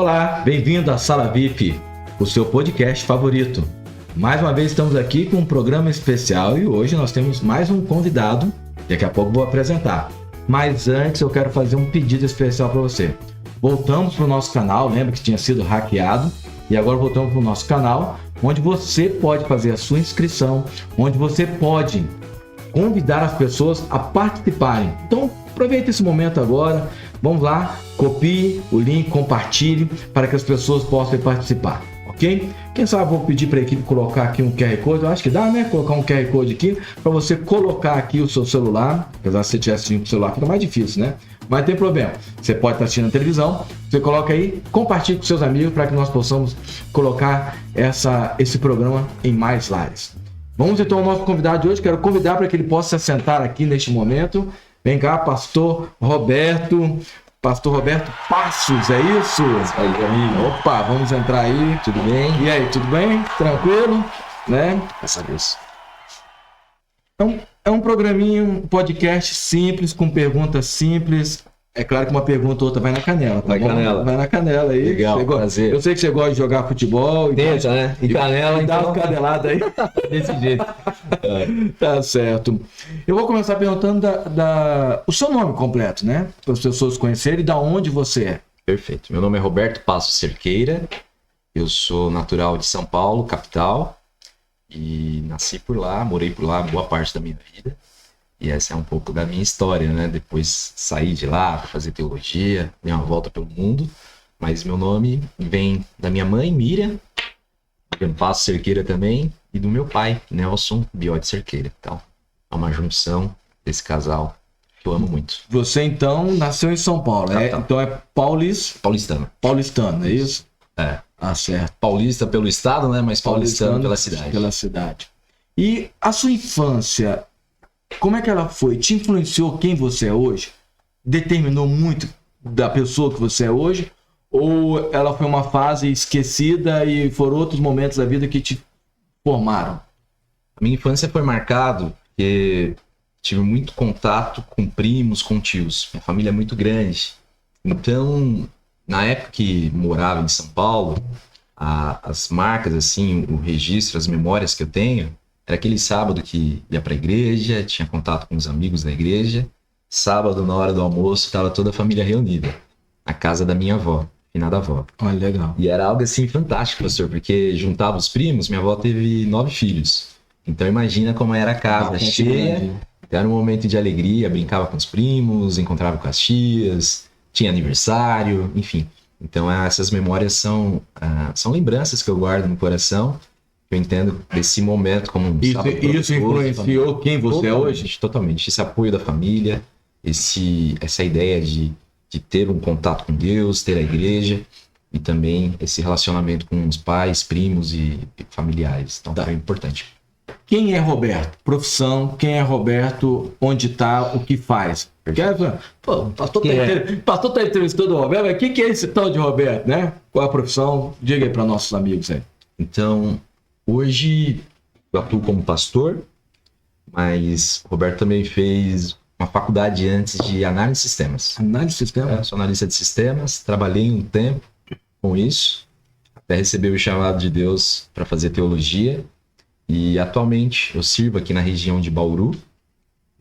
Olá, bem-vindo à Sala VIP, o seu podcast favorito. Mais uma vez estamos aqui com um programa especial e hoje nós temos mais um convidado, daqui a pouco vou apresentar. Mas antes eu quero fazer um pedido especial para você. Voltamos para o nosso canal, lembra que tinha sido hackeado, e agora voltamos para o nosso canal, onde você pode fazer a sua inscrição, onde você pode convidar as pessoas a participarem. Então aproveite esse momento agora, vamos lá, copie o link, compartilhe para que as pessoas possam participar, ok? Quem sabe vou pedir para a equipe colocar aqui um QR Code, eu acho que dá, né? Colocar um QR Code aqui para você colocar aqui o seu celular, apesar de você estiver assistindo com o celular, fica mais difícil, né? Mas não tem problema, você pode estar assistindo na televisão, você coloca aí, compartilhe com seus amigos para que nós possamos colocar esse programa em mais lares. Vamos então ao nosso convidado de hoje, quero convidar para que ele possa se assentar aqui neste momento. Vem cá, Pastor Roberto Passos, é isso? Aí, amigo. Opa, vamos entrar aí. Tudo bem? E aí, tudo bem? Tranquilo? Né? Graças a Deus. É um programinha, um podcast simples, com perguntas simples. É claro que uma pergunta ou outra vai na canela, tá Vai bom? canela. Vai na canela aí. Legal, prazer. Eu sei que você gosta de jogar futebol. Tenta, né? E canela, dá então. uma canelada aí. Desse jeito. Tá certo. Eu vou começar perguntando o seu nome completo, né? Para as pessoas conhecerem e da onde você é. Perfeito. Meu nome é Roberto Passos Cerqueira. Eu sou natural de São Paulo, capital. E nasci por lá, morei por lá boa parte da minha vida. E essa é um pouco da minha história, né? Depois saí de lá para fazer teologia, dei uma volta pelo mundo. Mas meu nome vem da minha mãe, Miriam Passos Cerqueira também, e do meu pai, Nelson Biotti Cerqueira. Então, é uma junção desse casal que eu amo muito. Você, então, nasceu em São Paulo, né? Então é paulistano, é isso? É. Ah, certo. Paulista pelo estado, né? Mas paulistano pela cidade. Pela cidade. E a sua infância, como é que ela foi? Te influenciou quem você é hoje? Determinou muito da pessoa que você é hoje? Ou ela foi uma fase esquecida e foram outros momentos da vida que te formaram? A minha infância foi marcada porque tive muito contato com primos, com tios. Minha família é muito grande. Então, na época que morava em São Paulo, as marcas, assim, o registro, as memórias que eu tenho, era aquele sábado que ia pra igreja, tinha contato com os amigos da igreja. Sábado, na hora do almoço, estava toda a família reunida na casa da minha avó, finada avó. Olha, legal. E era algo assim fantástico, pastor, porque juntava os primos, minha avó teve 9 filhos. Então imagina como era a casa cheia. Era um momento de alegria, brincava com os primos, encontrava com as tias, tinha aniversário, enfim. Então essas memórias são lembranças que eu guardo no coração. Eu entendo desse momento como um sábado. Isso influenciou quem você é hoje? Totalmente. Esse apoio da família, essa ideia de ter um contato com Deus, ter a igreja e também esse relacionamento com os pais, primos e familiares. Então foi importante. Quem é Roberto? Profissão, quem é Roberto? Onde está? O que faz? Pô, o pastor tá entrevistando o Roberto, mas quem que é esse tal de Roberto, né? Qual é a profissão? Diga aí para nossos amigos aí. Então, hoje eu atuo como pastor, mas o Roberto também fez uma faculdade antes de análise de sistemas. Análise de sistemas? Sou analista de sistemas, trabalhei um tempo com isso, até receber o chamado de Deus para fazer teologia. E atualmente eu sirvo aqui na região de Bauru,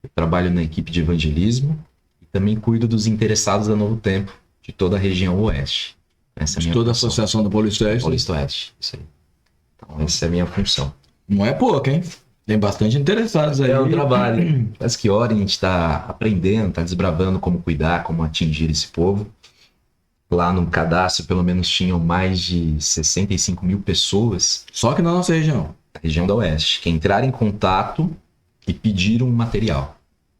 eu trabalho na equipe de evangelismo e também cuido dos interessados da Novo Tempo, de toda a região oeste. Essa é a minha toda função. A associação do Paulista Oeste? Paulista Oeste, isso aí. Então essa é a minha função. Não é pouco, hein? Tem bastante interessados aí. É um trabalho. Parece que hora a gente está aprendendo, está desbravando como cuidar, como atingir esse povo. Lá no cadastro, pelo menos, tinham mais de 65 mil pessoas. Só que na nossa região. Na região da Oeste, que entraram em contato e pediram um material.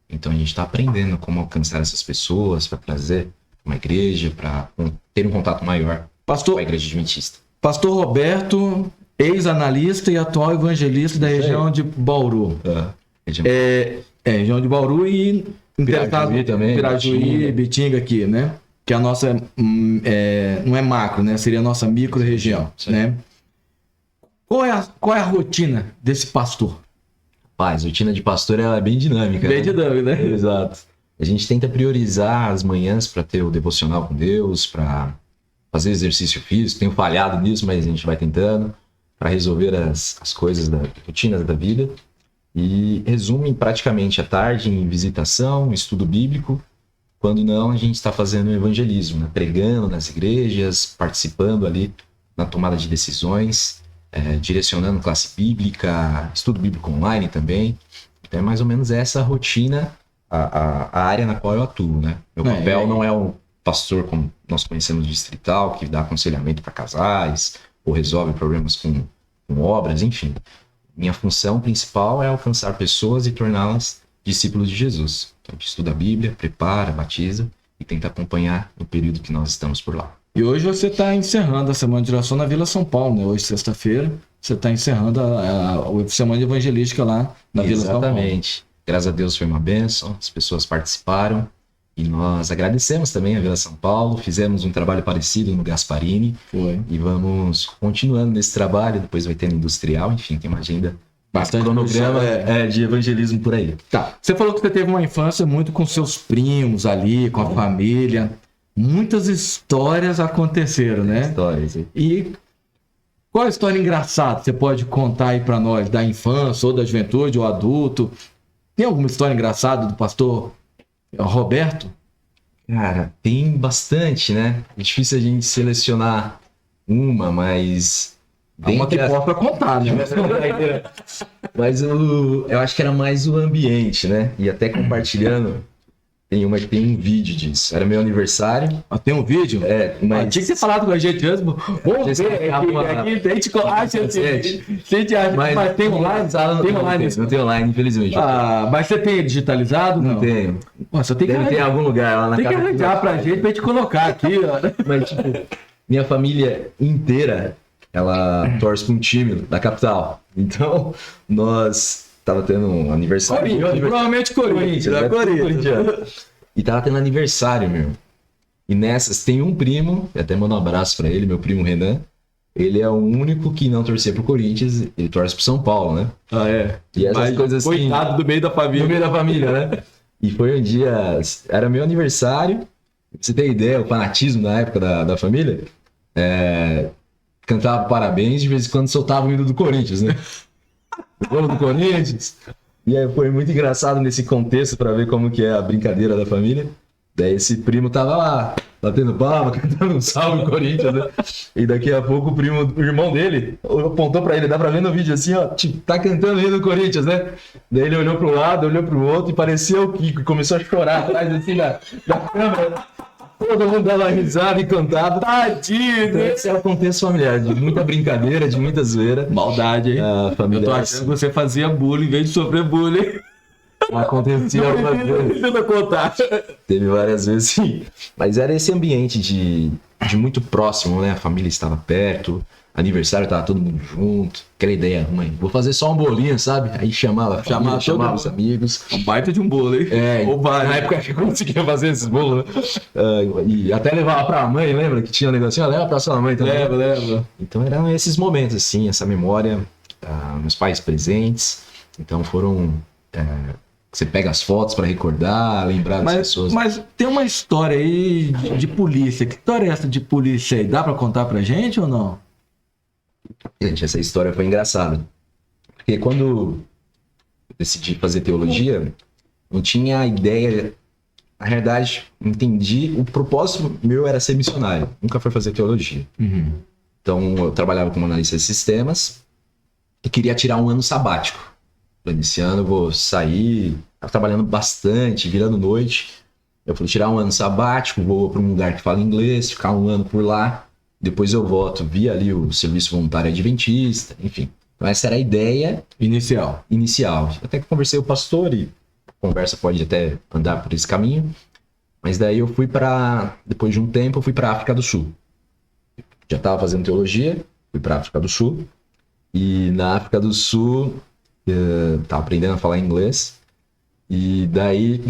Então a gente está aprendendo como alcançar essas pessoas para trazer uma igreja, para ter um contato maior com a igreja adventista. Pastor Roberto, ex-analista e atual evangelista da região de Bauru. Região de Bauru e Pirajuí também. Pirajuí, Bitinga aqui, né? Que a nossa não é macro, né? Seria a nossa micro-região, né? Qual é a rotina desse pastor? Rapaz, a rotina de pastor ela é bem dinâmica. Bem dinâmica, né? Exato. A gente tenta priorizar as manhãs para ter o devocional com Deus, para fazer exercício físico, tenho falhado nisso, mas a gente vai tentando para resolver as coisas rotinas da vida. E resume praticamente a tarde em visitação, estudo bíblico. Quando não, a gente está fazendo evangelismo, né? Pregando nas igrejas, participando ali na tomada de decisões, direcionando classe bíblica, estudo bíblico online também. Então é mais ou menos essa rotina, a área na qual eu atuo, né? Meu papel não é um pastor como nós conhecemos distrital, que dá aconselhamento para casais, ou resolve problemas com obras, enfim. Minha função principal é alcançar pessoas e torná-las discípulos de Jesus. Então, a gente estuda a Bíblia, prepara, batiza e tenta acompanhar no período que nós estamos por lá. E hoje você está encerrando a Semana de Oração na Vila São Paulo, né? Hoje, sexta-feira, você está encerrando a Semana Evangelística lá na Vila São Paulo. Exatamente. Graças a Deus foi uma bênção, as pessoas participaram. E nós agradecemos também a Vila São Paulo, fizemos um trabalho parecido no Gasparini. Foi. E vamos continuando nesse trabalho, depois vai ter no Industrial, enfim, tem uma agenda, bastante cronograma de evangelismo por aí. Tá. Você falou que você teve uma infância muito com seus primos ali, com a família. Muitas histórias aconteceram, né? Histórias. E qual a história engraçada você pode contar aí pra nós, da infância, ou da juventude, ou adulto? Tem alguma história engraçada do pastor Roberto? Cara, tem bastante, né? É difícil a gente selecionar uma, mas... Uma que possa contar, né? Mas eu acho que era mais o ambiente, né? E até compartilhando, tem um vídeo disso. Era meu aniversário. Tem um vídeo? Mas... tinha que ter falado com a gente antes. Vamos ver aqui, a gente acha mas tem online? Tem online? Não tem online, infelizmente. Mas você tem digitalizado? Não tenho. Você tem Deve ter em algum lugar lá na casa. Tem que arranjar pra gente colocar aqui, ó. Mas, tipo, minha família inteira, ela torce para um time da capital. Então, nós tava tendo um aniversário. Provavelmente Corinthians. E tava tendo aniversário, meu. E nessas tem um primo, até mando um abraço pra ele, meu primo Renan. Ele é o único que não torcia pro Corinthians, ele torce pro São Paulo, né? E essas coisas assim. Coitado do meio da família. Do meio da família, né? E foi um dia. Era meu aniversário. Pra você ter ideia, o fanatismo na época da família. Cantava parabéns, de vez em quando soltava o hino do Corinthians, né? O gol do Corinthians. E aí foi muito engraçado nesse contexto para ver como que é a brincadeira da família. Daí esse primo tava lá, batendo palma, cantando um salve Corinthians, né? E daqui a pouco o irmão dele apontou para ele, dá pra ver no vídeo assim, ó, tipo, tá cantando aí no Corinthians, né? Daí ele olhou pro lado, olhou pro outro e parecia o Kiko, e começou a chorar atrás assim da câmera. Todo mundo dava risada e cantava. Tadinho, né? Esse é o contexto familiar, de muita brincadeira, de muita zoeira. Maldade, hein? Eu tô achando que você fazia bullying em vez de sofrer bullying. Acontecia algumas vezes. Tenta contar. Teve várias vezes, sim. Mas era esse ambiente de muito próximo, né? A família estava perto, aniversário, tava todo mundo junto. Aquela ideia, mãe, vou fazer só um bolinho, sabe? Aí chamava os amigos. Um baita de um bolo, hein? Na época que eu conseguia fazer esses bolos, né? E até levava pra mãe, lembra? Que tinha um negocinho, leva pra sua mãe também. Leva. Então eram esses momentos, assim, essa memória, meus pais presentes. Então foram... Você pega as fotos pra recordar, lembrar das pessoas. Mas tem uma história aí de polícia. Que história é essa de polícia aí? Dá pra contar pra gente ou não? Gente, essa história foi engraçada. Porque quando eu decidi fazer teologia, não tinha ideia... Na realidade, entendi... O propósito meu era ser missionário. Nunca foi fazer teologia. Uhum. Então, eu trabalhava como analista de sistemas e queria tirar um ano sabático. Esse ano eu vou sair, tava trabalhando bastante, virando noite. Eu fui tirar um ano sabático, vou para um lugar que fala inglês, ficar um ano por lá. Depois eu volto via ali o serviço voluntário adventista, enfim. Então essa era a ideia inicial. Até que conversei com o pastor e a conversa pode até andar por esse caminho. Mas daí eu fui depois de um tempo, eu fui para a África do Sul. Já estava fazendo teologia, fui para a África do Sul. E na África do Sul... tava aprendendo a falar inglês e daí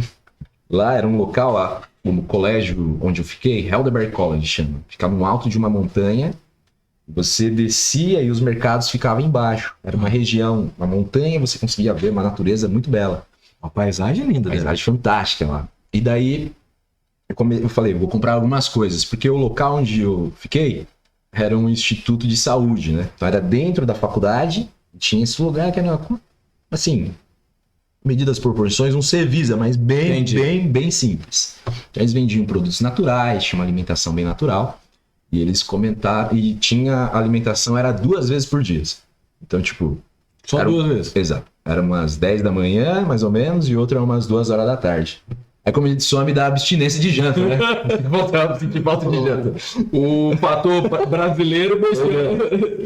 lá era um local lá, um colégio onde eu fiquei, Helderberg College chama, ficava no alto de uma montanha, você descia e os mercados ficavam embaixo, era uma região, uma montanha, você conseguia ver uma natureza muito bela, uma paisagem linda, paisagem fantástica lá. E daí eu falei, vou comprar algumas coisas, porque o local onde eu fiquei era um instituto de saúde, né? Então era dentro da faculdade, tinha esse lugar que era, assim, medidas proporções, um Cevisa, mas bem simples. Então, eles vendiam produtos naturais, tinha uma alimentação bem natural, e eles comentaram, e tinha a alimentação era 2 vezes por dia. Então, tipo... Só 2 vezes? Exato. Era umas 10 da manhã, mais ou menos, e outra umas 2 horas da tarde. Aí como a gente some da abstinência de janta, né? Voltava sentir falta de janta. O fator brasileiro...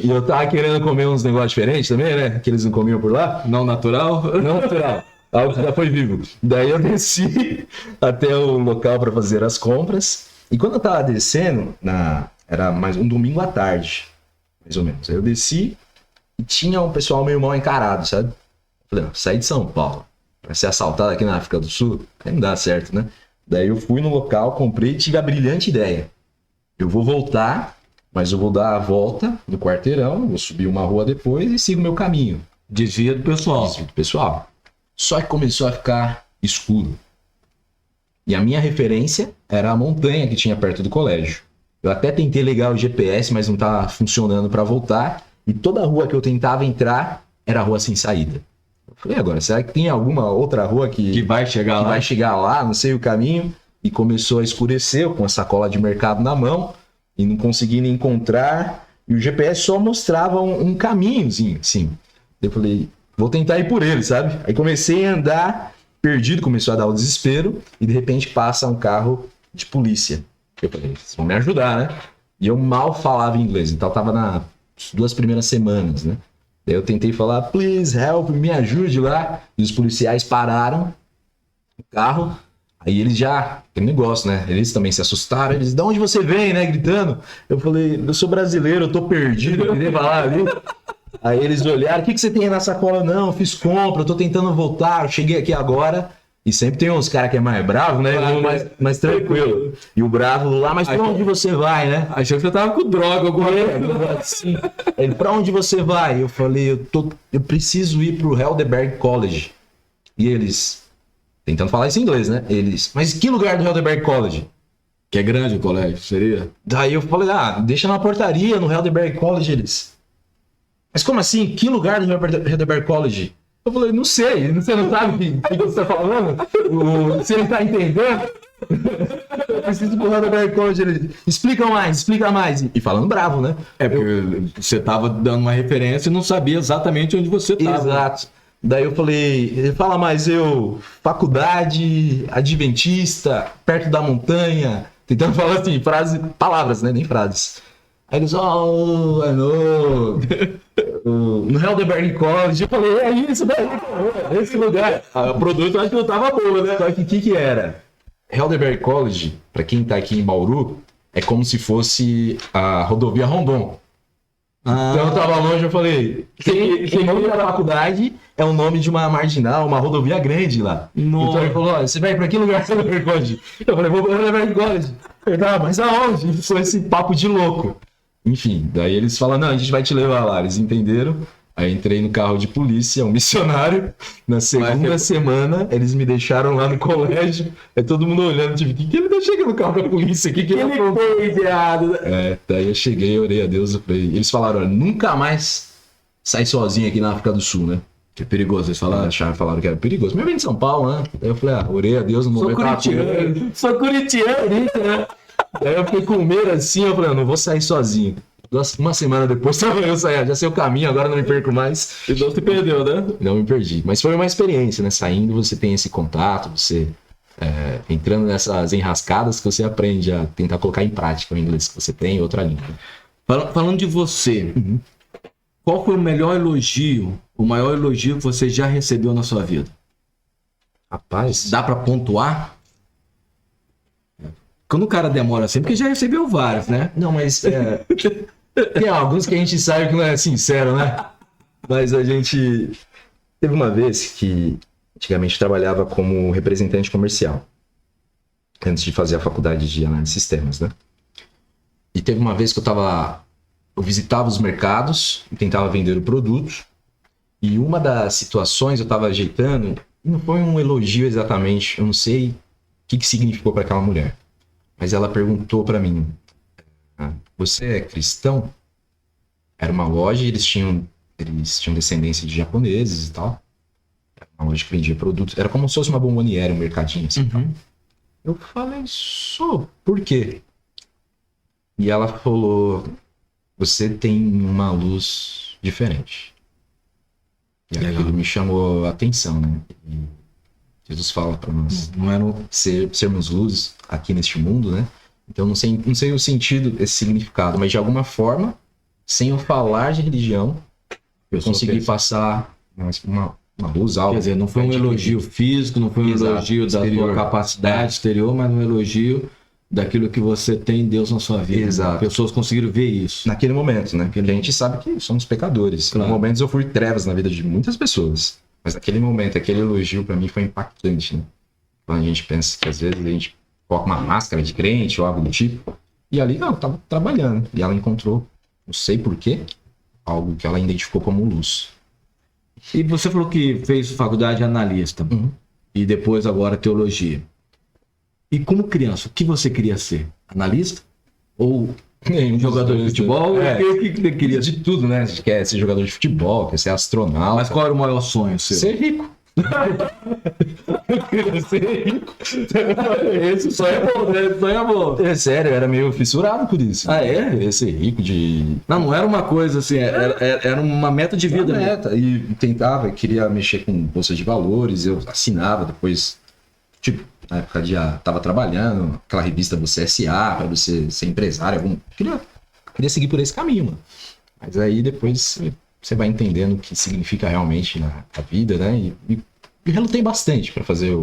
E eu tava querendo comer uns negócios diferentes também, né? Que eles não comiam por lá. Não natural? Não natural. Algo que já foi vivo. Daí eu desci até o local para fazer as compras. E quando eu tava descendo, era mais um domingo à tarde, mais ou menos. Aí eu desci e tinha um pessoal meio mal encarado, sabe? Eu falei, não, saí de São Paulo pra ser assaltado aqui na África do Sul, aí não dá certo, né? Daí eu fui no local, comprei e tive a brilhante ideia. Eu vou voltar, mas eu vou dar a volta no quarteirão, vou subir uma rua depois e sigo meu caminho. Desvia do pessoal. Desvio do pessoal. Só que começou a ficar escuro. E a minha referência era a montanha que tinha perto do colégio. Eu até tentei ligar o GPS, mas não estava funcionando para voltar. E toda rua que eu tentava entrar era rua sem saída. Eu falei, agora, será que tem alguma outra rua que vai chegar lá? Vai chegar lá, não sei o caminho. E começou a escurecer, eu com a sacola de mercado na mão. E não consegui nem encontrar. E o GPS só mostrava um caminhozinho, assim. Eu falei, vou tentar ir por ele, sabe? Aí comecei a andar perdido, começou a dar o desespero. E de repente passa um carro de polícia. Eu falei, vocês vão me ajudar, né? E eu mal falava inglês, então eu tava nas 2 primeiras semanas, né? Daí eu tentei falar, please help, me ajude lá. E os policiais pararam o carro. Aí eles já, aquele negócio, né? Eles também se assustaram. Eles, de onde você vem, né? Gritando. Eu falei, eu sou brasileiro, eu tô perdido. Eu queria falar ali. Aí eles olharam, o que você tem aí na sacola? Não, eu fiz compra, eu tô tentando voltar, eu cheguei aqui agora. E sempre tem uns caras que é mais bravo, né? Mais tranquilo. E o bravo lá, mas pra onde você vai, né? Achei que você tava com droga, alguma coisa. Assim. Ele, pra onde você vai? Eu falei, eu preciso ir pro Helderberg College. E eles, tentando falar isso em inglês, né? Eles, mas que lugar do Helderberg College? Que é grande o colégio, seria? Daí eu falei, deixa na portaria, no Helderberg College, eles. Mas como assim? Que lugar do Helderberg College? Eu falei, não sei, você não sabe o que você tá falando? Você não tá entendendo? Eu preciso pro Helderberg College. Ele, explica mais. E falando bravo, né? É, porque você tava dando uma referência e não sabia exatamente onde você tava. Exato. Daí eu falei, fala mais faculdade, adventista, perto da montanha, tentando falar assim, palavras, né? Nem frases. Aí eles, I know. No Helderberg College, eu falei, é isso, daí, esse lugar. O produto acho que não tava bom, né? Só que o que era? Helderberg College, pra quem tá aqui em Bauru, é como se fosse a rodovia Rondon. Então eu tava longe, eu falei, o nome da faculdade é o nome de uma marginal, uma rodovia grande lá. Nossa. Então ele falou, você vai pra que lugar Helderberg College? Eu falei, vou pro Helderberg College. Eu falei, mas aonde? Foi esse papo de louco. Enfim, daí eles falam, não, a gente vai te levar lá. Eles entenderam. Aí entrei no carro de polícia, um missionário. Na segunda semana, eles me deixaram lá no colégio. Aí todo mundo olhando, tipo, que ele chega no carro da polícia? Que ele fez errado? Daí eu cheguei, orei a Deus. Eles falaram, olha, nunca mais sai sozinho aqui na África do Sul, né? Que é perigoso, eles falaram. Falaram que era perigoso. Mas eu vim de São Paulo, né? Daí eu falei, orei a Deus no momento. Sou corintiano, né? Daí eu fiquei com medo assim, eu falei, não vou sair sozinho. Uma semana depois eu saí, já sei o caminho, agora não me perco mais. E não se perdeu, né? Não me perdi. Mas foi uma experiência, né? Saindo, você tem esse contato, você entrando nessas enrascadas que você aprende a tentar colocar em prática o inglês que você tem e outra língua. Falando de você, qual foi o maior elogio que você já recebeu na sua vida? Rapaz, dá pra pontuar? Quando o cara demora sempre, porque já recebeu vários, né? Não, mas tem alguns que a gente sabe que não é sincero, né? Mas a gente... Teve uma vez que antigamente trabalhava como representante comercial. Antes de fazer a faculdade de análise de sistemas, né? E teve uma vez que eu visitava os mercados e tentava vender o produto. E uma das situações eu estava ajeitando, não foi um elogio exatamente, eu não sei o que significou para aquela mulher. Mas ela perguntou pra mim, você é cristão? Era uma loja e eles tinham descendência de japoneses e tal. Era uma loja que vendia produtos. Era como se fosse uma bomboniere, um mercadinho assim. Tal. Eu falei, sou, por quê? E ela falou, você tem uma luz diferente. E aquilo me chamou a atenção, né? E Jesus fala para nós, sermos luzes aqui neste mundo, né? Então não sei o sentido, esse significado, mas de alguma forma, sem eu falar de religião, eu consegui passar uma luz, algo. Quer dizer, não foi um elogio físico, não foi um elogio da sua capacidade exterior, mas um elogio daquilo que você tem em Deus na sua vida. Exato. Pessoas conseguiram ver isso. Naquele momento, né? Porque a gente sabe que somos pecadores. Claro. Em momentos eu fui trevas na vida de muitas pessoas. Mas naquele momento, aquele elogio pra mim foi impactante, né? Quando a gente pensa que às vezes a gente coloca uma máscara de crente ou algo do tipo. E ali, eu tava trabalhando. E ela encontrou, não sei porquê, algo que ela identificou como luz. E você falou que fez faculdade de analista. E depois agora teologia. E como criança, o que você queria ser? Analista? Ou um jogador de futebol? O que você queria? De tudo, né? A gente quer ser jogador de futebol, quer ser astronauta. Mas qual era o maior sonho seu? Ser rico. Eu queria ser rico. Esse sonho é bom, né? Esse sonho é bom. É sério, eu era meio fissurado por isso. Ah, é? Eu queria ser rico de... Não era uma coisa assim, era uma meta de vida. Uma meta. E tentava, queria mexer com bolsa de valores, eu assinava depois, tipo, na época já tava trabalhando, aquela revista Você S.A. para você ser empresário. Queria seguir por esse caminho, mano. Mas aí depois você vai entendendo o que significa realmente na vida, né? E relutei bastante para fazer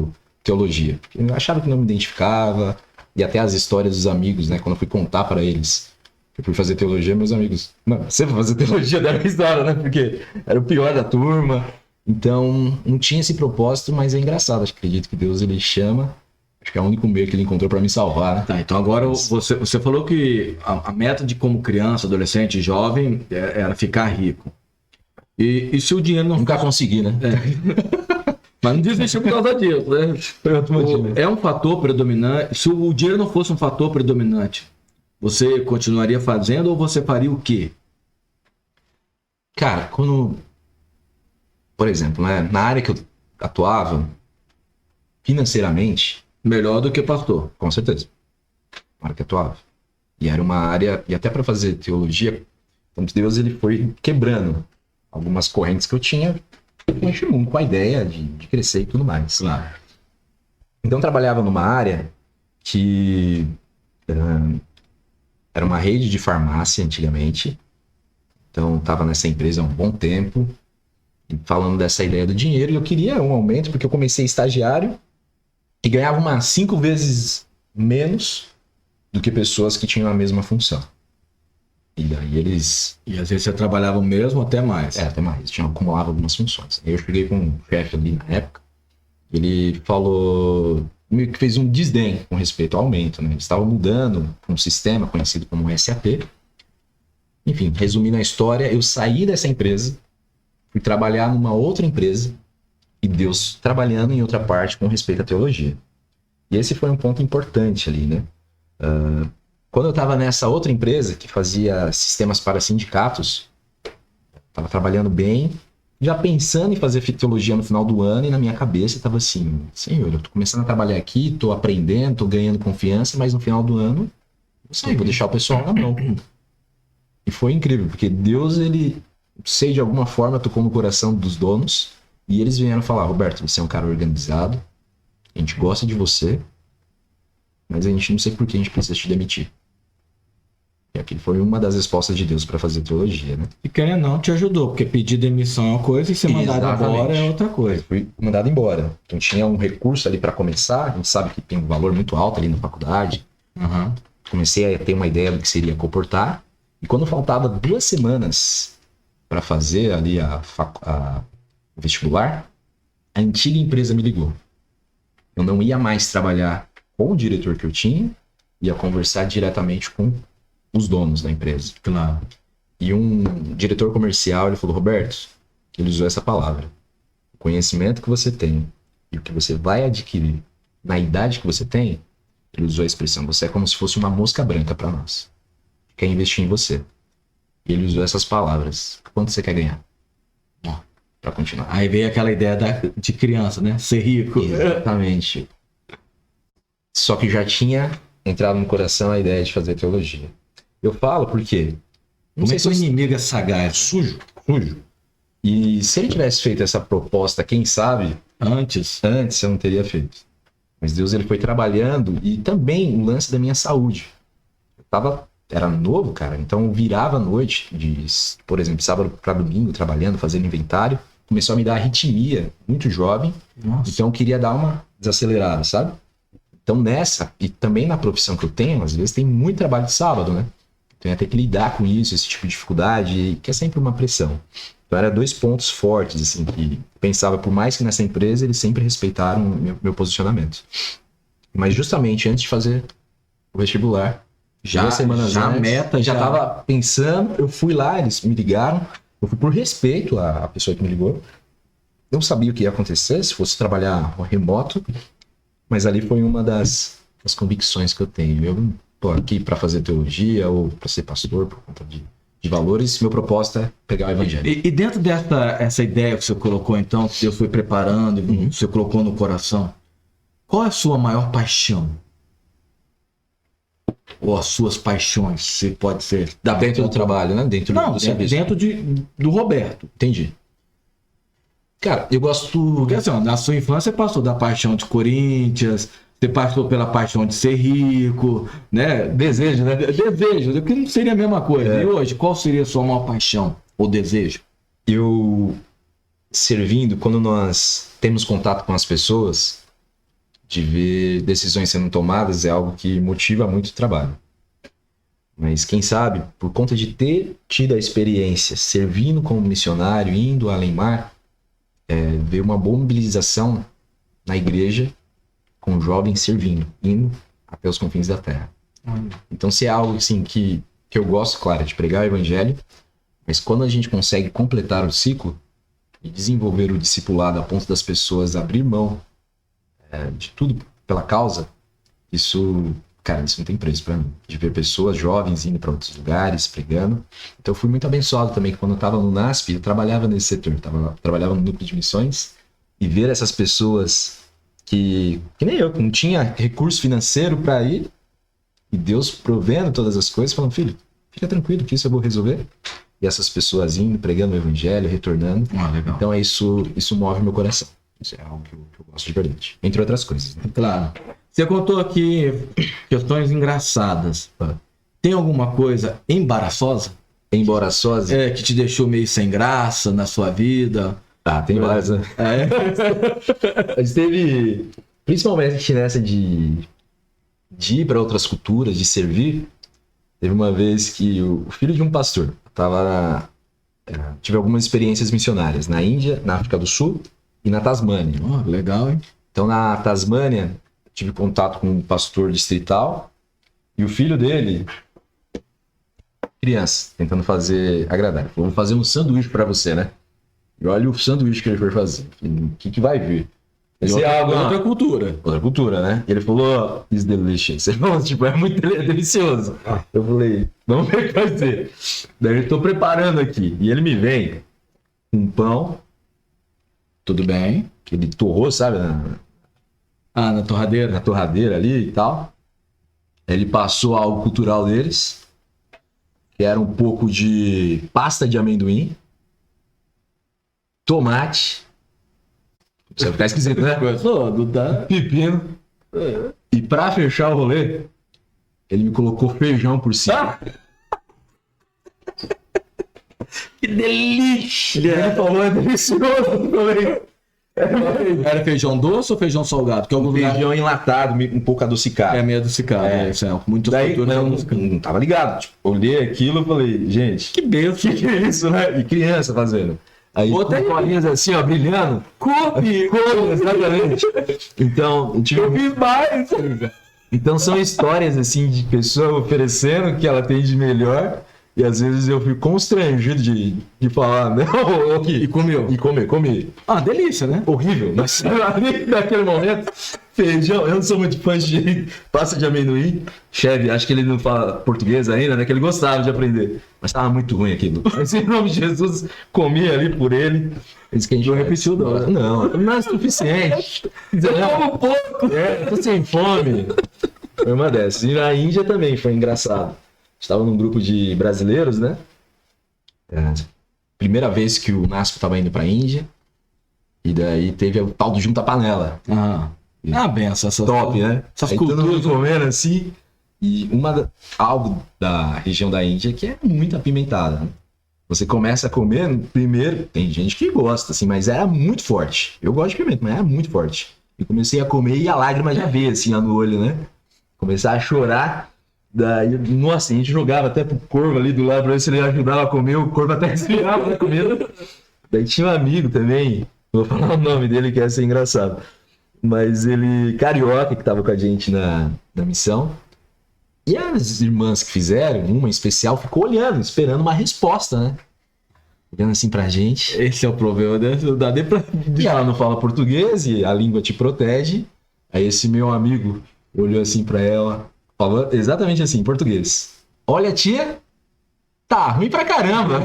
teologia. Porque eu achava que não me identificava. E até as histórias dos amigos, né? Quando eu fui contar para eles que eu fui fazer teologia, meus amigos... Mano, você vai fazer teologia dessa história, né? Porque era o pior da turma. Então, não tinha esse propósito, mas é engraçado. Acho que acredito que Deus, ele chama. Acho que é o único meio que ele encontrou para me salvar, né? Tá, então agora você falou que a meta de como criança, adolescente, jovem, era ficar rico. E se o dinheiro não... Nunca consegui, né? Mas não desistiu por causa disso, né? É um fator predominante. Se o dinheiro não fosse um fator predominante, você continuaria fazendo ou você faria o quê? Cara, por exemplo, né, na área que eu atuava, financeiramente... Melhor do que pastor. Com certeza. Na área que eu atuava. E era uma área... E até para fazer teologia, então Deus, ele foi quebrando algumas correntes que eu tinha com a ideia de crescer e tudo mais. Claro. Então eu trabalhava numa área que era uma rede de farmácia antigamente. Então eu estava nessa empresa há um bom tempo, falando dessa ideia do dinheiro, e eu queria um aumento porque eu comecei estagiário e ganhava umas 5 vezes menos do que pessoas que tinham a mesma função. E daí eles... E às vezes você trabalhava mesmo até mais. Até mais. Acumulava algumas funções. Aí eu cheguei com um chefe ali na época, ele falou... meio que fez um desdém com respeito ao aumento, né? Eles estavam mudando para um sistema conhecido como SAP. Enfim, resumindo a história, eu saí dessa empresa, fui trabalhar numa outra empresa e Deus trabalhando em outra parte com respeito à teologia. E esse foi um ponto importante ali, né? Quando eu estava nessa outra empresa que fazia sistemas para sindicatos, estava trabalhando bem, já pensando em fazer teologia no final do ano, e na minha cabeça estava assim, Senhor, eu estou começando a trabalhar aqui, estou aprendendo, estou ganhando confiança, mas no final do ano, eu vou deixar o pessoal na mão. E foi incrível, porque Deus, ele, sei, de alguma forma, tocou no coração dos donos, e eles vieram falar, Roberto, você é um cara organizado, a gente gosta de você, mas a gente não sei por que a gente precisa te demitir. E aquilo foi uma das respostas de Deus para fazer teologia, né? E querendo não, te ajudou, porque pedir demissão é uma coisa e ser mandado embora é outra coisa. Eu fui mandado embora. Então tinha um recurso ali para começar, a gente sabe que tem um valor muito alto ali na faculdade. Comecei a ter uma ideia do que seria comportar. E quando faltava 2 semanas para fazer ali o vestibular, a antiga empresa me ligou. Eu não ia mais trabalhar com o diretor que eu tinha, ia conversar diretamente com os donos da empresa. Claro. E um diretor comercial, ele falou, Roberto, ele usou essa palavra, o conhecimento que você tem e o que você vai adquirir na idade que você tem Ele usou a expressão, você é como se fosse uma mosca branca para nós. Quer investir em você. E ele usou essas palavras. Quanto você quer ganhar? Para continuar. Aí veio aquela ideia de criança, né? Ser rico. Exatamente. Só que já tinha entrado no coração a ideia de fazer teologia. Eu falo porque... Como é que o inimigo é sagaz? Sujo. E se ele tivesse feito essa proposta, quem sabe... Antes eu não teria feito. Mas Deus, ele foi trabalhando. E também o lance da minha saúde. Era novo, cara. Então eu virava à noite, por exemplo, sábado para domingo, trabalhando, fazendo inventário. Começou a me dar arritmia, muito jovem. Nossa. Então eu queria dar uma desacelerada, sabe? Então nessa, e também na profissão que eu tenho, às vezes tem muito trabalho de sábado, né? Então eu ia ter que lidar com isso, esse tipo de dificuldade, que é sempre uma pressão. Então eram 2 pontos fortes, assim, que pensava, por mais que nessa empresa, eles sempre respeitaram meu posicionamento. Mas justamente antes de fazer o vestibular, 2 semanas já antes, meta, já tava pensando, eu fui lá, eles me ligaram, eu fui por respeito à pessoa que me ligou. Não sabia o que ia acontecer, se fosse trabalhar remoto, mas ali foi uma das convicções que eu tenho. Eu não tô aqui para fazer teologia ou para ser pastor por conta de valores, meu propósito é pegar o evangelho. E dentro essa ideia que você colocou, então, que Deus foi preparando, você colocou no coração, qual é a sua maior paixão? Ou as suas paixões, se pode ser... Dentro do trabalho, né? Dentro do serviço. Dentro do Roberto. Entendi. Cara, eu gosto... Porque assim, na sua infância você passou da paixão de Corinthians, você passou pela paixão de ser rico, né? Desejo, né? Desejo, que não seria a mesma coisa. E hoje, qual seria a sua maior paixão ou desejo? Eu, servindo, quando nós temos contato com as pessoas, de ver decisões sendo tomadas é algo que motiva muito o trabalho. Mas quem sabe, por conta de ter tido a experiência servindo como missionário, indo além mar, ver uma boa mobilização na igreja com jovens servindo, indo até os confins da terra. Então, se é algo assim que eu gosto, claro, de pregar o evangelho, mas quando a gente consegue completar o ciclo e desenvolver o discipulado a ponto das pessoas abrir mão de tudo pela causa, isso, cara, isso não tem preço pra mim. De ver pessoas jovens indo para outros lugares, pregando. Então eu fui muito abençoado também, que quando eu tava no NASP, eu trabalhava nesse setor, trabalhava no núcleo de missões, e ver essas pessoas que nem eu, que não tinha recurso financeiro para ir, e Deus provendo todas as coisas, falando, filho, fica tranquilo que isso eu vou resolver. E essas pessoas indo, pregando o evangelho, retornando. Legal. Então isso move meu coração. Isso é algo que eu gosto de verdade. Entre outras coisas. Né? Claro. Você contou aqui questões engraçadas. Tem alguma coisa embaraçosa? Embaraçosa? Que te deixou meio sem graça na sua vida? Tem várias, né? Mas teve, principalmente nessa de ir para outras culturas, de servir. Teve uma vez que o filho de um pastor tive algumas experiências missionárias na Índia, na África do Sul e na Tasmânia. Legal, hein? Então, na Tasmânia, tive contato com um pastor distrital e o filho dele, criança, tentando agradar. Ele falou, vou fazer um sanduíche para você, né? E olha o sanduíche que ele foi fazer. O que vai vir? Outra cultura. Outra cultura, né? E ele falou, it's delicious. Ele falou, tipo, é muito delicioso. Eu falei, vamos ver o que vai ser. Daí eu tô preparando aqui. E ele me vem com pão. Tudo bem. Que ele torrou, sabe? Na torradeira? Na torradeira ali e tal. Aí ele passou algo cultural deles, que era um pouco de pasta de amendoim, tomate, você tá esquisito, né? Pepino. E pra fechar o rolê, ele me colocou feijão por cima. Que delícia! Ele falou, é delicioso. Era feijão doce ou feijão salgado? Que Feijão enlatado, um pouco adocicado. Meio adocicado. Muito daí não tava ligado. Tipo, olhei aquilo e falei, gente, que benção. Que é isso, né? E criança fazendo. Aí com colinhas assim, ó, brilhando. Couve, exatamente. Então, eu fiz mais. Então são histórias assim de pessoa oferecendo o que ela tem de melhor E às vezes eu fico constrangido de falar, não, E comeu. e comer. Ah, delícia, né? Horrível, mas ali naquele momento, feijão, eu não sou muito fã de pasta de amendoim. Chefe, acho que ele não fala português ainda, né? Que ele gostava de aprender. Mas tava muito ruim aquilo. Mas em nome de Jesus, comi ali por ele. Isso que a gente não repetiu, não. Não é suficiente. Eu como pouco. Tô sem fome. Foi uma dessas. E na Índia também foi engraçado. Estava num grupo de brasileiros, né? Primeira vez que o Nasco estava indo para a Índia. E daí teve o tal do junta-panela. Benção. Top, né? Essas aí todo culturas. mundo comendo assim. E algo da região da Índia que é muito apimentada. Né? Você começa a comer, primeiro, tem gente que gosta, assim, mas era muito forte. Eu gosto de pimenta, mas era muito forte. E comecei a comer e a lágrima já veio, assim, lá no olho, né? Começar a chorar. Daí, nossa, a gente jogava até pro Corvo ali do lado pra ver se ele ajudava a comer, o Corvo até respirava na comida. Daí tinha um amigo também, vou falar o nome dele que ia ser engraçado, mas ele, carioca, que tava com a gente na missão, e as irmãs que fizeram, uma em especial, ficou olhando, esperando uma resposta, né? Olhando assim pra gente. Esse é o problema, né? Não dá nem pra... E ela não fala português e a língua te protege. Aí esse meu amigo olhou assim pra ela, falou exatamente assim, em português. Olha, tia, tá ruim pra caramba.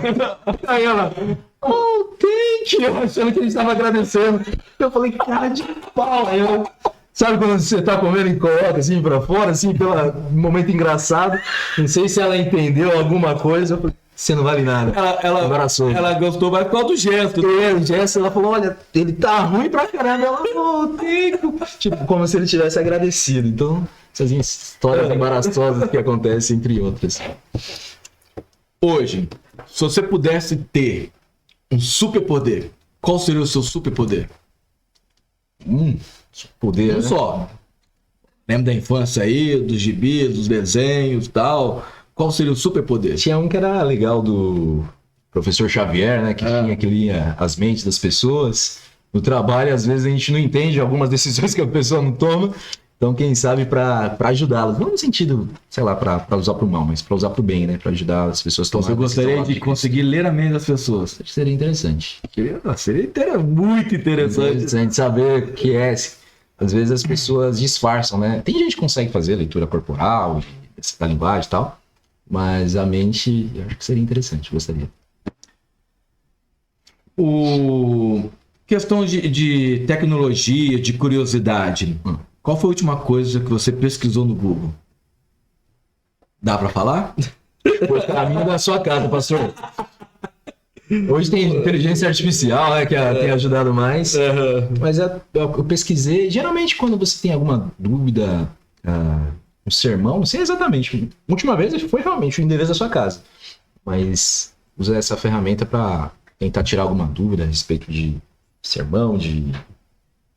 Aí ela, oh, thank you, achando que a gente tava agradecendo. Eu falei, cara de pau. Aí eu, sabe quando você tá comendo e coloca assim pra fora, assim, pelo momento engraçado. Não sei se ela entendeu alguma coisa. Eu falei, você não vale nada. Ela gostou mais por causa do gesto. O gesto, ela falou, olha, ele tá ruim pra caramba. Ela falou, Tico. Tipo, como se ele tivesse agradecido. Então, essas histórias embaraçosas que acontecem, entre outras. Hoje, se você pudesse ter um superpoder, qual seria o seu superpoder? Poder, Um só. Lembra da infância aí, dos gibis, dos desenhos e tal? Qual seria o superpoder? Tinha um que era legal do professor Xavier, né? Que lia as mentes das pessoas. No trabalho, às vezes, a gente não entende algumas decisões que a pessoa não toma. Então, quem sabe, para ajudá-las. Não no sentido, sei lá, para usar para o mal, mas para usar para o bem, né? Para ajudar as pessoas a tomar. Você gostaria de conseguir ler a mente das pessoas? Acho que seria interessante. Seria muito interessante saber o que é. Às vezes as pessoas disfarçam, né? Tem gente que consegue fazer leitura corporal, da linguagem e tal. Mas a mente, eu acho que seria interessante, gostaria. Questão de tecnologia, de curiosidade. Qual foi a última coisa que você pesquisou no Google? Dá pra falar? Foi o caminho da sua casa, pastor. Hoje tem inteligência artificial, né, que tem ajudado mais. Mas eu pesquisei. Geralmente, quando você tem alguma dúvida, um sermão, não sei exatamente. A última vez foi realmente o endereço da sua casa. Mas usa essa ferramenta para tentar tirar alguma dúvida a respeito de sermão, de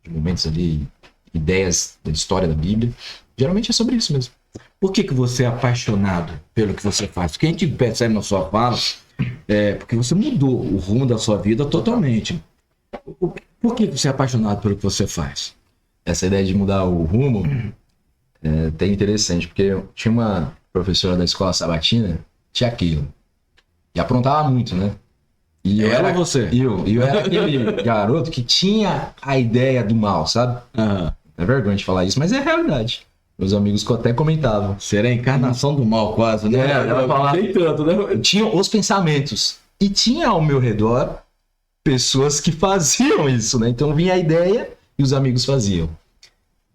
momentos ali, ideias da história da Bíblia. Geralmente é sobre isso mesmo. Por que você é apaixonado pelo que você faz? Porque a gente percebe na sua fala, porque você mudou o rumo da sua vida totalmente. Por que você é apaixonado pelo que você faz? Essa ideia de mudar o rumo é até interessante, porque eu tinha uma professora da escola sabatina, tia Keila, e aprontava muito, né? E eu era você? Eu era aquele garoto que tinha a ideia do mal, sabe? É vergonha de falar isso, mas é a realidade. Meus amigos até comentavam. Seria a encarnação do mal quase, né? Ela falava, nem tanto, né? Eu tinha os pensamentos. E tinha ao meu redor pessoas que faziam isso, né? Então vinha a ideia e os amigos faziam.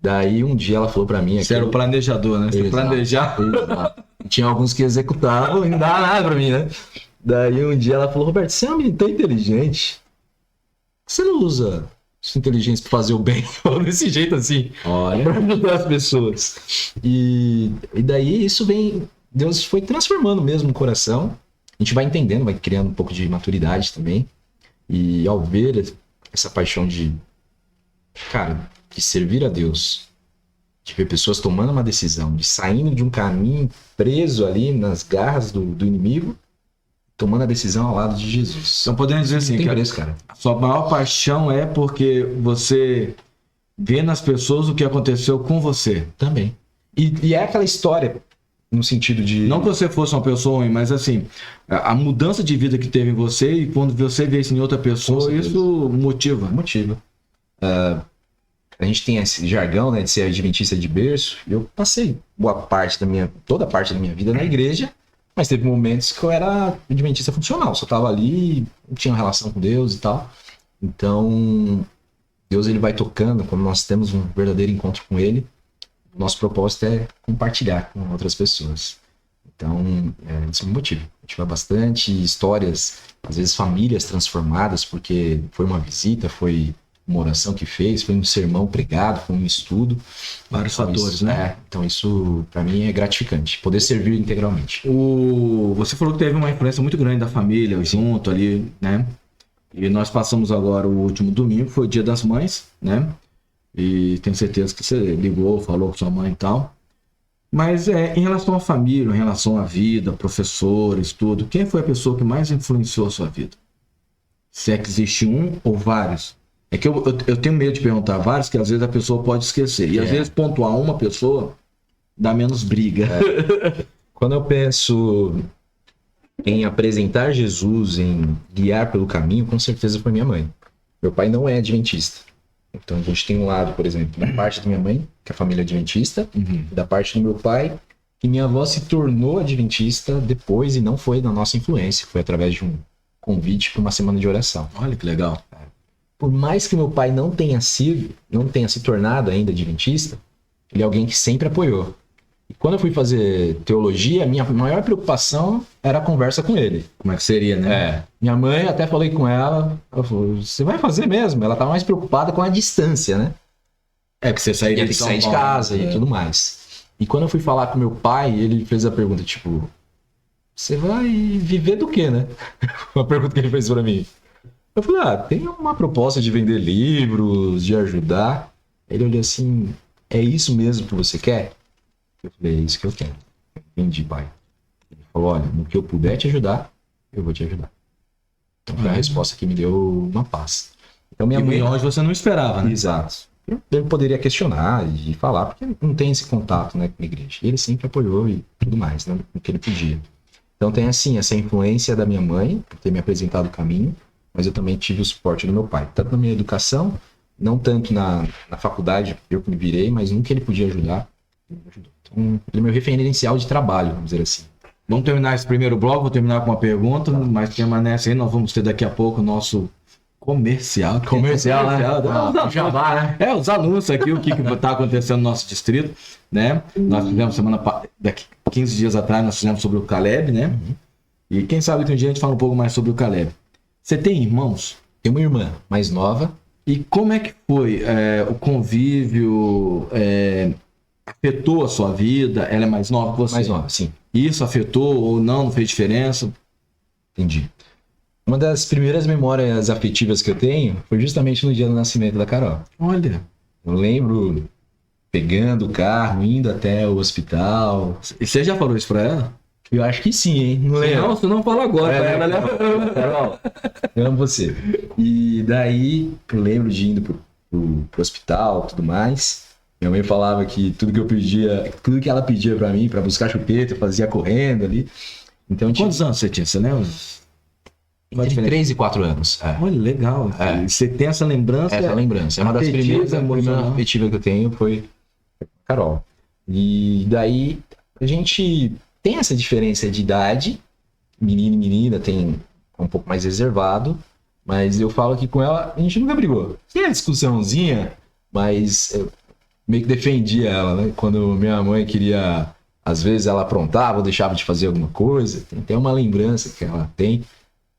Daí um dia ela falou pra mim... Você era o planejador, né? Você planejava. Exato. Tinha alguns que executavam e não dava nada pra mim, né? Daí um dia ela falou, Roberto, você é um menino tão inteligente. Você não usa sua inteligência pra fazer o bem? Desse jeito assim. Olha. Pra ajudar as pessoas. E daí isso vem... Deus foi transformando mesmo o coração. A gente vai entendendo, vai criando um pouco de maturidade também. E ao ver essa paixão de servir a Deus, de ver pessoas tomando uma decisão, de saindo de um caminho preso ali nas garras do inimigo, tomando a decisão ao lado de Jesus. Então podemos dizer assim, cara. A sua maior paixão é porque você vê nas pessoas o que aconteceu com você. Também. E é aquela história, no sentido de... Não que você fosse uma pessoa ruim, mas assim, a mudança de vida que teve em você e quando você vê isso em outra pessoa, isso motiva. Motiva. A gente tem esse jargão, né, de ser adventista de berço. Eu passei toda parte da minha vida na igreja, mas teve momentos que eu era adventista funcional. Só tava ali, não tinha relação com Deus e tal. Então, Deus ele vai tocando quando nós temos um verdadeiro encontro com Ele. Nosso propósito é compartilhar com outras pessoas. Então, isso me motiva bastante. Histórias, às vezes famílias transformadas, porque foi uma visita, foi uma oração que fez, foi um sermão pregado, foi um estudo. Vários Então, fatores, isso, né? Então isso, para mim, é gratificante. Poder servir integralmente. Você falou que teve uma influência muito grande da família junto ali, né? E nós passamos agora o último domingo, foi o Dia das Mães, né? E tenho certeza que você ligou, falou com sua mãe e tal. Mas em relação à família, em relação à vida, professores, tudo, quem foi a pessoa que mais influenciou a sua vida? Se é que existe um ou vários? É que eu tenho medo de perguntar vários, que às vezes a pessoa pode esquecer. E às vezes pontuar uma pessoa dá menos briga. Quando eu penso em apresentar Jesus, em guiar pelo caminho, com certeza foi minha mãe. Meu pai não é adventista. Então a gente tem um lado, por exemplo, da parte da minha mãe, que é a família adventista, da parte do meu pai, que minha avó se tornou adventista depois e não foi da nossa influência, foi através de um convite para uma semana de oração. Olha que legal. Por mais que meu pai não tenha se tornado ainda adventista, ele é alguém que sempre apoiou. E quando eu fui fazer teologia, a minha maior preocupação era a conversa com ele. Como é que seria, né? Minha mãe, até falei com ela, falou, você vai fazer mesmo? Ela estava mais preocupada com a distância, né? Que você sairia de sair de casa e tudo mais. E quando eu fui falar com meu pai, ele fez a pergunta, tipo, você vai viver do quê, né? Uma pergunta que ele fez pra mim. Eu falei, tem uma proposta de vender livros, de ajudar. Ele olhou assim, é isso mesmo que você quer? Eu falei, é isso que eu quero. Entendi, pai. Ele falou, olha, no que eu puder te ajudar, eu vou te ajudar. Então foi a resposta que me deu uma paz. Então minha mãe... onde você não esperava, né? Exato. Eu poderia questionar e falar, porque não tem esse contato, né, com a igreja. E ele sempre apoiou e tudo mais, né, no que ele podia. Então tem assim, essa influência da minha mãe, por ter me apresentado o caminho, mas eu também tive o suporte do meu pai, tanto na minha educação, não tanto na faculdade, eu que me virei, mas no que ele podia ajudar, ele me ajudou. Então, ele é meu referencial de trabalho, vamos dizer assim. Vamos terminar esse primeiro bloco, vou terminar com uma pergunta, mas permanece aí, nós vamos ter daqui a pouco o nosso comercial, né? Os anúncios aqui, o que está acontecendo no nosso distrito, né? Nós fizemos daqui 15 dias atrás, nós fizemos sobre o Caleb, né? E quem sabe que um dia a gente fala um pouco mais sobre o Caleb. Você tem irmãos? Tenho uma irmã mais nova. E como é que foi o convívio? Afetou a sua vida? Ela é mais nova que você? Mais nova, sim. Isso afetou ou não fez diferença? Entendi. Uma das primeiras memórias afetivas que eu tenho foi justamente no dia do nascimento da Carol. Olha. Eu lembro pegando o carro, indo até o hospital. E você já falou isso pra ela? Eu acho que sim, hein? Não lembro. Não, você não fala agora. Carol, eu amo você. E daí eu lembro de indo pro hospital e tudo mais. Minha mãe falava que tudo que ela pedia pra mim, pra buscar chupeta, eu fazia correndo ali. Então, quantos anos você tinha? Você lembra? Entre 3 e 4 anos. Olha, legal. Você tem essa lembrança? Essa lembrança. É uma das primeiras afetivas que eu tenho foi Carol. E daí a gente tem essa diferença de idade. Menino e menina tem um pouco mais reservado. Mas eu falo que com ela a gente nunca brigou. Tinha discussãozinha, mas eu meio que defendia ela, né? Quando minha mãe queria... Às vezes ela aprontava ou deixava de fazer alguma coisa. Tem até uma lembrança que ela tem.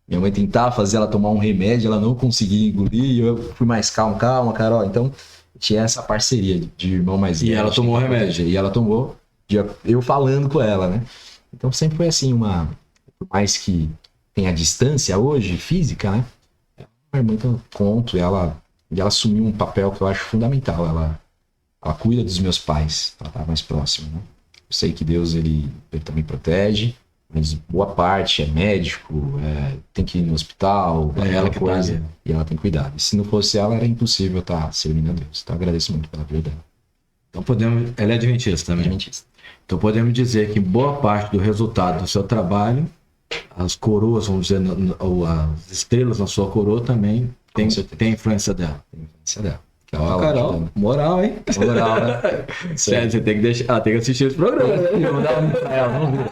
Minha mãe tentava fazer ela tomar um remédio, ela não conseguia engolir, e eu fui mais calma, Carol. Então, tinha essa parceria de irmão mais velho. E ela tomou o remédio. E ela tomou, eu falando com ela, né? Então, sempre foi assim, por mais que tenha distância hoje, física, né? Uma irmã que eu conto, e ela assumiu um papel que eu acho fundamental. Ela cuida dos meus pais, ela tá mais próxima, né? Eu sei que Deus, ele também protege, mas boa parte é médico, tem que ir no hospital, ela que coisa, e ela tem cuidado. E se não fosse ela, era impossível estar servindo a Deus. Então eu agradeço muito pela vida dela. Então ela é adventista também. Adventista. Então podemos dizer que boa parte do resultado do seu trabalho, as coroas, vamos dizer, ou as estrelas na sua coroa também tem influência dela. Tem influência dela. Carol, moral, hein? Moral, né? Você tem que deixar, tem que assistir esse programa.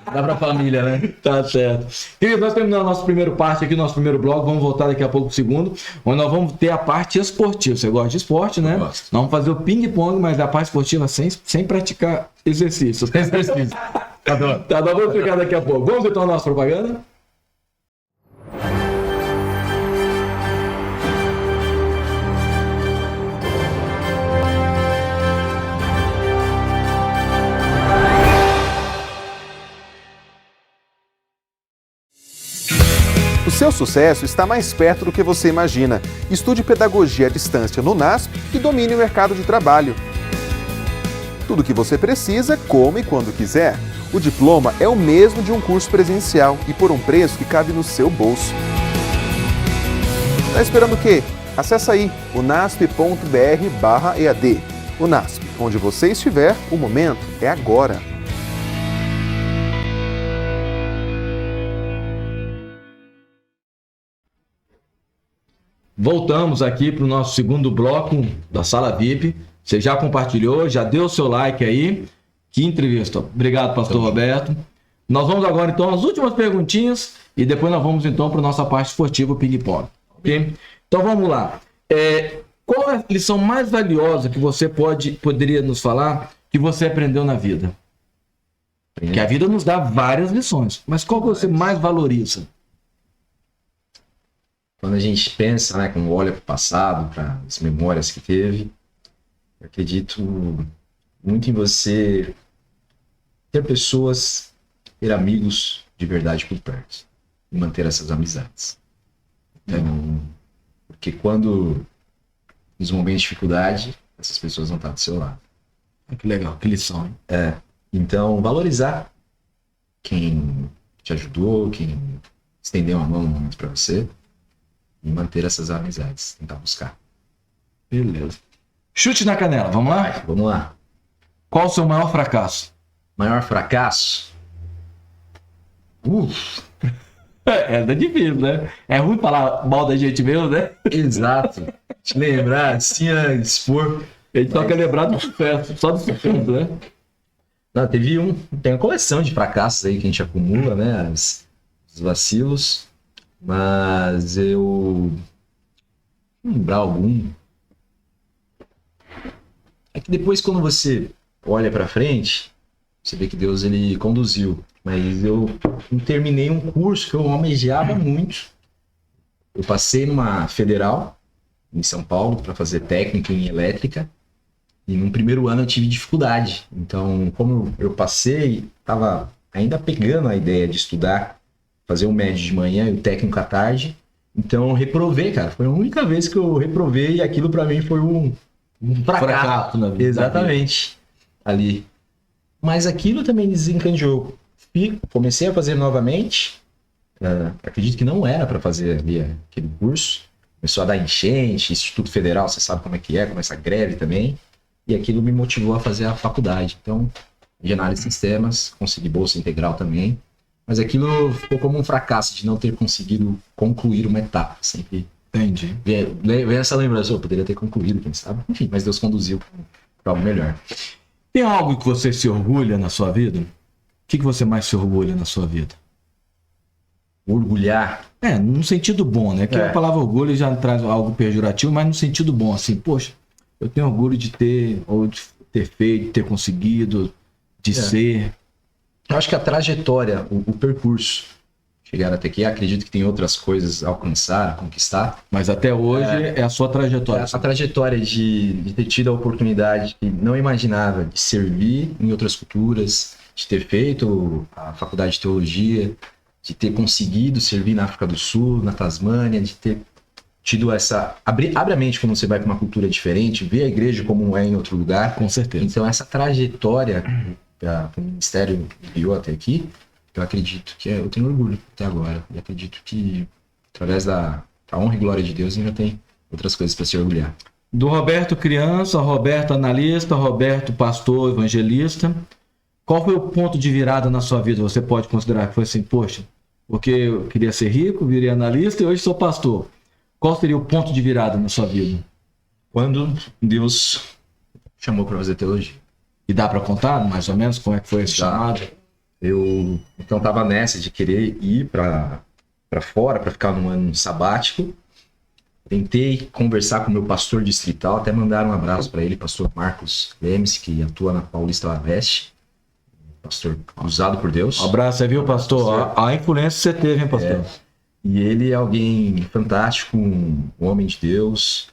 Dá pra família, né? Tá certo. Queridos, nós terminamos nosso primeiro parte aqui, nosso primeiro bloco. Vamos voltar daqui a pouco pro segundo, onde nós vamos ter a parte esportiva. Você gosta de esporte, né? Gosto. Nós vamos fazer o ping-pong, mas a parte esportiva sem praticar exercício. Tá bom, vamos ficar daqui a pouco. Vamos então à nossa propaganda? O seu sucesso está mais perto do que você imagina. Estude pedagogia à distância no NASP e domine o mercado de trabalho. Tudo o que você precisa, como e quando quiser. O diploma é o mesmo de um curso presencial e por um preço que cabe no seu bolso. Tá esperando o quê? Acesse aí o nasp.br/EAD. O NASP, onde você estiver, o momento é agora. Voltamos aqui para o nosso segundo bloco da Sala VIP. Você já compartilhou, já deu o seu like aí. Que entrevista. Obrigado, pastor Roberto. Nós vamos agora, então, às últimas perguntinhas e depois nós vamos, então, para a nossa parte esportiva, o ping-pong. Okay? Então, vamos lá. Qual é a lição mais valiosa que você poderia nos falar que você aprendeu na vida? Porque a vida nos dá várias lições, mas qual que você mais valoriza? Quando a gente pensa, né, quando olha para o passado, para as memórias que teve, eu acredito muito em você ter pessoas, ter amigos de verdade por perto e manter essas amizades. Então, porque quando nos momentos de dificuldade, essas pessoas vão estar do seu lado. Que legal, que lição, hein? Então, valorizar quem te ajudou, quem estendeu a mão no momento para você. E manter essas amizades, tentar buscar. Beleza. Chute na canela, vamos lá? Vamos lá. Qual o seu maior fracasso? Maior fracasso? É difícil, né? É ruim falar mal da gente mesmo, né? Exato. Te lembrar, assim, expor. A gente só quer lembrar do sucesso, só do sucesso, né? Não, tem uma coleção de fracassos aí que a gente acumula, né? Os vacilos. Mas eu vou lembrar algum. É que depois, quando você olha pra frente, você vê que Deus ele conduziu. Mas eu terminei um curso que eu almejava muito. Eu passei numa federal em São Paulo para fazer técnico em elétrica. E no primeiro ano eu tive dificuldade. Então, como eu passei, estava ainda pegando a ideia de estudar, fazer o médio de manhã e o técnico à tarde. Então eu reprovei, cara. Foi a única vez que eu reprovei e aquilo pra mim foi um fracasso na vida. Exatamente. Ali. Mas aquilo também desencadeou. Comecei a fazer novamente. Acredito que não era para fazer ali aquele curso. Começou a dar enchente, Instituto Federal, você sabe como é que é, começa a greve também. E aquilo me motivou a fazer a faculdade. Então, de análise de sistemas, consegui bolsa integral também. Mas aquilo ficou como um fracasso de não ter conseguido concluir uma etapa. Sempre Entendi. Vem essa lembrança, eu poderia ter concluído, quem sabe. Enfim, mas Deus conduziu para algo melhor. Tem algo que você se orgulha na sua vida? O que você mais se orgulha na sua vida? Orgulhar? No sentido bom, né? Que a palavra orgulho já traz algo pejorativo, mas no sentido bom, assim, poxa, eu tenho orgulho de ter feito, de ter conseguido, de ser... Eu acho que a trajetória, o percurso, chegar até aqui, acredito que tem outras coisas a alcançar, a conquistar. Mas até hoje é a sua trajetória. A trajetória de ter tido a oportunidade que não imaginava de servir em outras culturas, de ter feito a faculdade de teologia, de ter conseguido servir na África do Sul, na Tasmânia, de ter tido essa... Abre a mente quando você vai para uma cultura diferente, ver a igreja como é em outro lugar. Com certeza. Então essa trajetória... o ministério guiou até aqui, eu acredito que eu tenho orgulho até agora. E acredito que, através da honra e glória de Deus, ainda tem outras coisas para se orgulhar. Do Roberto criança, Roberto analista, Roberto pastor evangelista. Qual foi o ponto de virada na sua vida? Você pode considerar que foi assim, poxa, porque eu queria ser rico, virei analista e hoje sou pastor. Qual seria o ponto de virada na sua vida? Quando Deus chamou para fazer teologia. E dá para contar mais ou menos como é que foi esse chamado? Eu então tava nessa de querer ir para fora, para ficar num ano sabático. Tentei conversar com o meu pastor distrital, até mandar um abraço para ele, pastor Marcos Lemes, que atua na Paulista Leste. Pastor usado por Deus. Um abraço, você viu, pastor? A influência você teve, hein, pastor? E ele é alguém fantástico, um homem de Deus.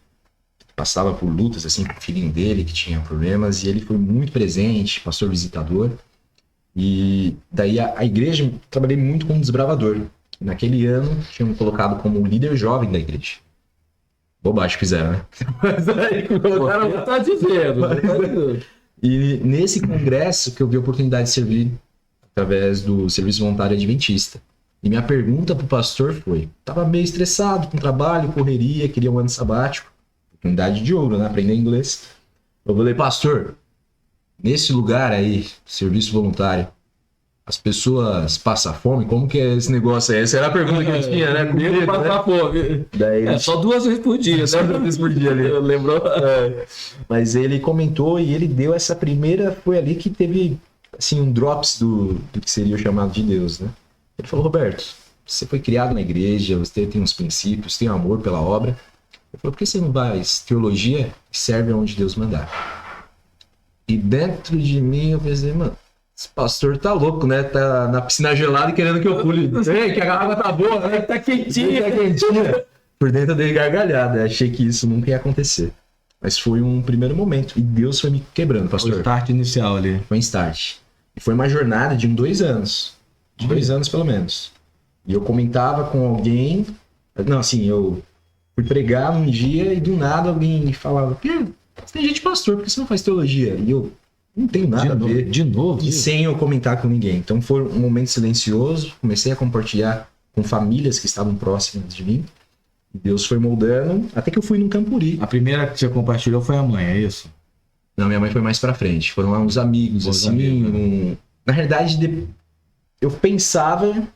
Passava por lutas assim com o filhinho dele, que tinha problemas, e ele foi muito presente, pastor visitador. E daí a igreja, trabalhei muito como desbravador. Naquele ano, tinham colocado como líder jovem da igreja. Bobagem fizeram, né? Mas aí colocaram... Tá dizendo. E nesse congresso que eu vi a oportunidade de servir através do Serviço Voluntário Adventista. E minha pergunta pro pastor foi, tava meio estressado com trabalho, correria, queria um ano sabático, oportunidade de ouro, né? Aprender inglês. Eu falei, pastor, nesse lugar aí, serviço voluntário, as pessoas passam fome? Como que é esse negócio aí? Essa era a pergunta que eu tinha, né? Comigo passar fome. Daí, só 2 vezes por dia, só 2 vezes por dia ali. Lembrou? Mas ele comentou e ele deu essa primeira, foi ali que teve assim um drops do que seria o chamado de Deus, né? Ele falou, Roberto, você foi criado na igreja, você tem uns princípios, tem amor pela obra. Ele falou, por que você não faz teologia e serve aonde Deus mandar? E dentro de mim eu pensei, mano, esse pastor tá louco, né? Tá na piscina gelada e querendo que eu pule. Ei, que a água tá boa, né? Tá quentinha. Tá quentinha. Por dentro eu dei gargalhada. Achei que isso nunca ia acontecer. Mas foi um primeiro momento. E Deus foi me quebrando, pastor. O start inicial ali. Foi um start. E foi uma jornada de 2 anos. De 2 anos, pelo menos. E eu comentava com alguém... Não, assim, eu fui pregar um dia e do nada alguém falava... Tem gente pastor, por que você não faz teologia? E eu... Não tenho nada a ver. De novo? E sem eu comentar com ninguém. Então foi um momento silencioso. Comecei a compartilhar com famílias que estavam próximas de mim. E Deus foi moldando. Até que eu fui num Campuri. A primeira que você compartilhou foi a mãe, é isso? Não, minha mãe foi mais pra frente. Foram lá uns amigos, assim. Na realidade, eu pensava...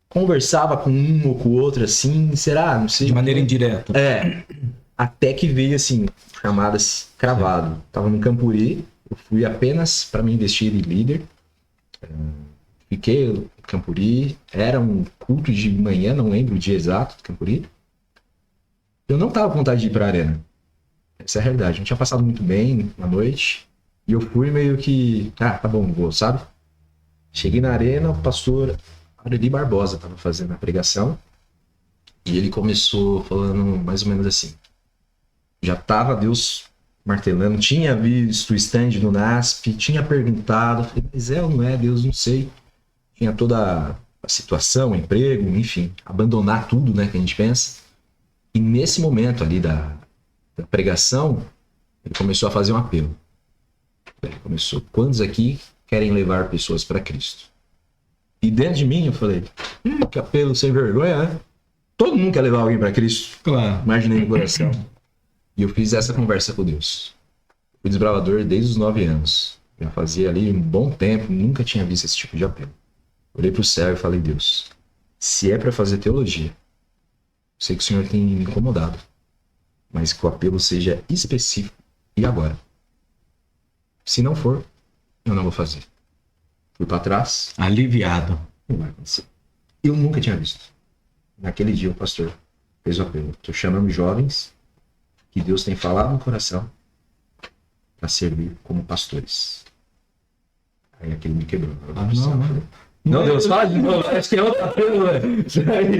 Conversava com um ou com o outro, assim. Será? Não sei. De maneira indireta. Até que veio, assim, chamadas cravado. Tava no Campuri. Eu fui apenas para me investir em líder. Fiquei no Campuri. Era um culto de manhã, não lembro o dia exato do Campuri. Eu não tava com vontade de ir para a arena. Essa é a realidade. Não tinha passado muito bem na noite. E eu fui meio que... tá bom, vou, sabe? Cheguei na arena, o pastor Aureli Barbosa tava fazendo a pregação. E ele começou falando mais ou menos assim. Já tava Deus... martelando, tinha visto o stand no NASP, tinha perguntado, falei, mas é ou não é, Deus, não sei. Tinha toda a situação, o emprego, enfim, abandonar tudo, né, que a gente pensa. E nesse momento ali da pregação, ele começou a fazer um apelo. Ele começou, quantos aqui querem levar pessoas para Cristo? E dentro de mim eu falei, que apelo sem vergonha, né? Todo mundo quer levar alguém para Cristo. Claro. Imaginei no coração. E eu fiz essa conversa com Deus. Fui desbravador desde os 9 anos. Já fazia ali um bom tempo, nunca tinha visto esse tipo de apelo. Olhei pro céu e falei, Deus, se é para fazer teologia, sei que o Senhor tem me incomodado, mas que o apelo seja específico e agora. Se não for, eu não vou fazer. Fui para trás. Aliviado. Não vai acontecer. Eu nunca tinha visto. Naquele dia o pastor fez o apelo. Estou chamando jovens que Deus tem falado no coração para servir como pastores. Aí aquele me quebrou. Não, Deus fala de novo. Acho que é outra coisa, velho.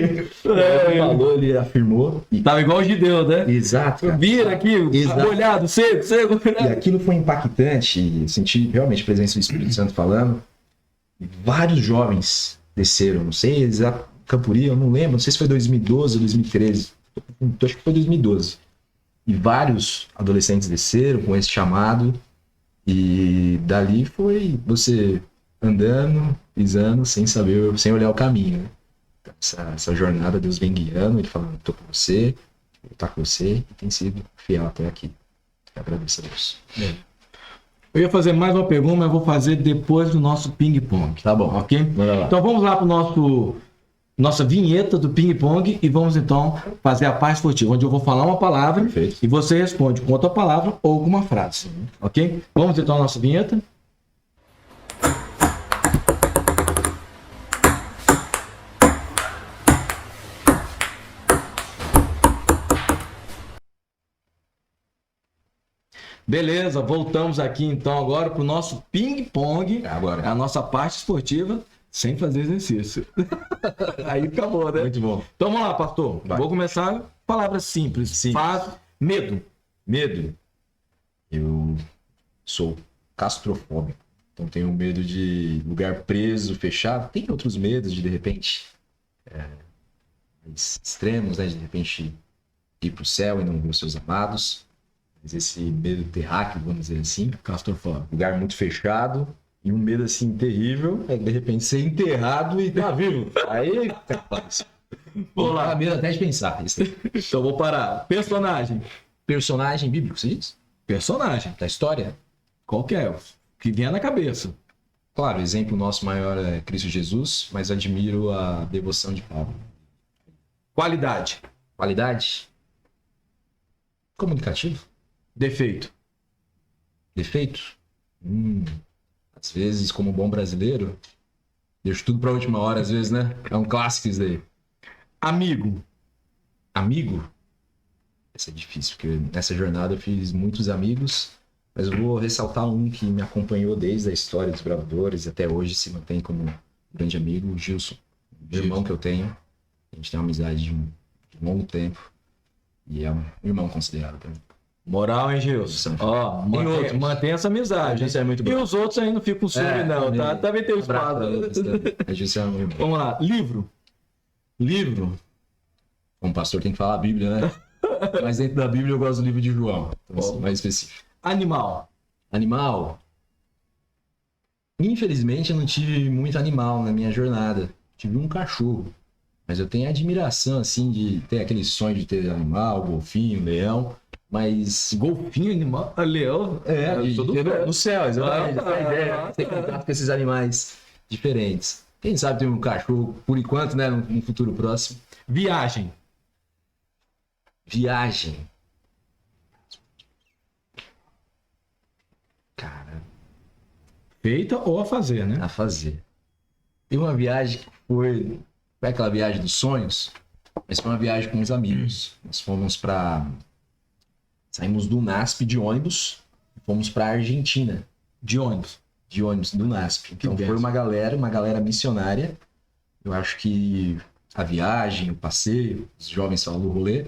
Ele falou, ele afirmou. E tava igual o Gideão, né? Exato. Cara. Vira aqui, molhado, seco. E aquilo foi impactante. Senti realmente a presença do Espírito Santo falando. E vários jovens desceram. Não sei, Campuri, eu não lembro. Não sei se foi 2012 ou 2013. Acho que foi 2012. E vários adolescentes desceram com esse chamado. E dali foi você andando, pisando, sem saber, sem olhar o caminho. Né? Essa jornada, Deus vem guiando, ele falando, tô com você, estar com você e tem sido fiel até aqui. Eu agradeço a Deus. Eu ia fazer mais uma pergunta, mas eu vou fazer depois do nosso ping-pong. Tá bom. Ok? Manda lá. Então vamos lá para nossa vinheta do ping-pong e vamos então fazer a parte esportiva, onde eu vou falar uma palavra. Perfeito. E você responde com outra palavra ou com uma frase. Ok? Vamos então à nossa vinheta. Beleza, voltamos aqui então agora para o nosso ping-pong, Agora. a nossa parte esportiva, sem fazer exercício. Aí acabou, né? Muito bom. Então vamos lá, pastor. Vai. Vou começar palavras simples. Fácil. Medo. Medo. Eu sou claustrofóbico. Então tenho medo de lugar preso, fechado. Tem outros medos de repente, mais extremos, né? De repente ir pro céu e não ver os seus amados. Mas esse medo terráqueo, vamos dizer assim. Claustrofóbico. Lugar muito fechado. E um medo assim terrível é de repente ser enterrado e tá vivo. Aí, capaz. Vamos lá. Dá medo até de pensar. Isso aí. Então vou parar. Personagem. Personagem bíblico, você diz? Personagem. Da história? Qualquer. Que vier na cabeça. Claro, o exemplo nosso maior é Cristo Jesus, mas admiro a devoção de Paulo. Qualidade. Qualidade? Comunicativo? Defeito. Defeito? Às vezes, como bom brasileiro, deixo tudo pra última hora, às vezes, né? É um clássico isso daí. Amigo. Amigo? Essa é difícil, porque nessa jornada eu fiz muitos amigos, mas eu vou ressaltar um que me acompanhou desde a história dos bravadores e até hoje se mantém como um grande amigo, o Gilson. O irmão que eu tenho. A gente tem uma amizade de um longo tempo e é um irmão considerado também. Moral, hein, Gilson? Ó, mantém essa amizade. Isso é muito E bom. os outros aí não ficam com ciúme, não, tá? Também tem o espaço. A Gilson é um irmão. Vamos lá. Livro. Livro. Como pastor tem que falar a Bíblia, né? Mas dentro da Bíblia eu gosto do livro de João. Então, assim, mais específico. Animal. Animal. Infelizmente eu não tive muito animal na minha jornada. Tive um cachorro. Mas eu tenho admiração, assim, de ter aquele sonho de ter animal, golfinho, leão. Mas Golfinho, animal. Leão. no céu, exatamente. Essa é a ideia. Ter contato com esses animais diferentes. Quem sabe ter um cachorro, por enquanto, né? Num futuro próximo. Viagem. Viagem. Cara, Feita ou a fazer, né? a fazer. Tem uma viagem que foi aquela viagem dos sonhos, mas foi uma viagem com os amigos. Nós fomos saímos do NASP de ônibus e fomos pra Argentina. De ônibus. De ônibus do NASP. Então Que foi benção. uma galera missionária. Eu acho que a viagem, o passeio, os jovens falam do rolê,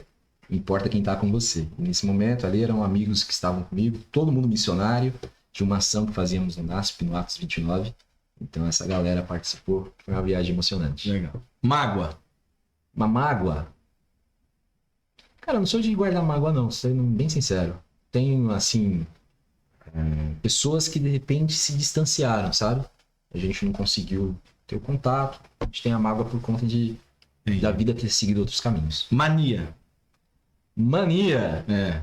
importa quem tá com você. E nesse momento ali eram amigos que estavam comigo, todo mundo missionário, de uma ação que fazíamos no NASP, no Atos 29. Então essa galera participou, foi uma viagem emocionante. Legal. Mágoa. Uma mágoa? Cara, eu não sou de guardar mágoa não, sendo bem sincero. Tenho, assim, pessoas que de repente se distanciaram, sabe? A gente não conseguiu ter o contato, a gente tem a mágoa por conta da vida ter seguido outros caminhos. Mania. Mania! É.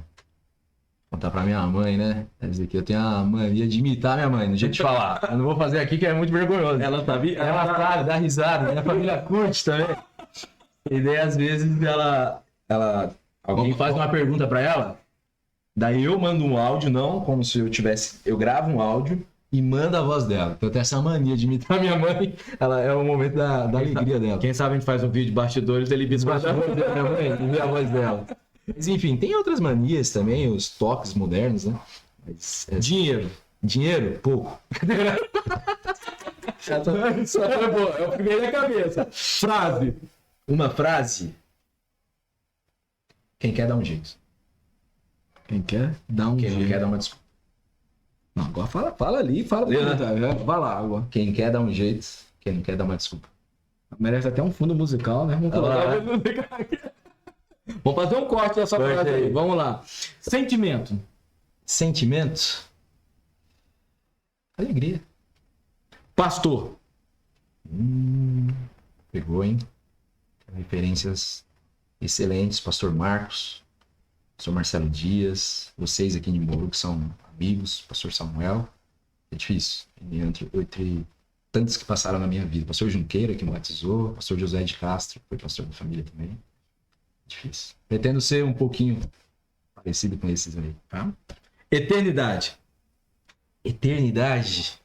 Contar pra minha mãe, né? Quer dizer que eu tenho a mania de imitar minha mãe, no jeito de falar. Eu não vou fazer aqui que é muito vergonhoso. Ela tá vindo. Ela sabe, dá risada, minha família curte também. E daí, às vezes, alguém faz uma pergunta pra ela, daí eu mando um áudio, não como se eu gravo um áudio e mando a voz dela. Então eu tenho essa mania de imitar minha mãe, ela é o momento da alegria dela. Quem sabe a gente faz um vídeo de bastidores, ele Os bastidores da minha mãe e a voz dela. Mas enfim, tem outras manias também, os toques modernos, né? Mas, Dinheiro. Dinheiro? Pouco. Só foi boa. É o primeiro da cabeça. Frase. Uma frase. Quem quer dá um jeito. Quem quer, dá um Quem não jeito. quer dá uma desculpa. Não, agora fala ali, fala. Vai lá agora. Quem quer dá um jeito, quem não quer dá uma desculpa. Merece até um fundo musical, né? Vamos colocar um fundo musical aqui. Vamos fazer um corte dessa Corte frase aí. aí. Vamos lá. Sentimento. Sentimento. Alegria. Pastor. Pegou, hein? Referências excelentes, pastor Marcos, pastor Marcelo Dias, vocês aqui em Bauru que são amigos, pastor Samuel. É difícil, entre tantos que passaram na minha vida. Pastor Junqueira, que me batizou, pastor José de Castro, foi pastor da família também. Difícil. Pretendo ser um pouquinho parecido com esses aí. Tá? Eternidade. Eternidade.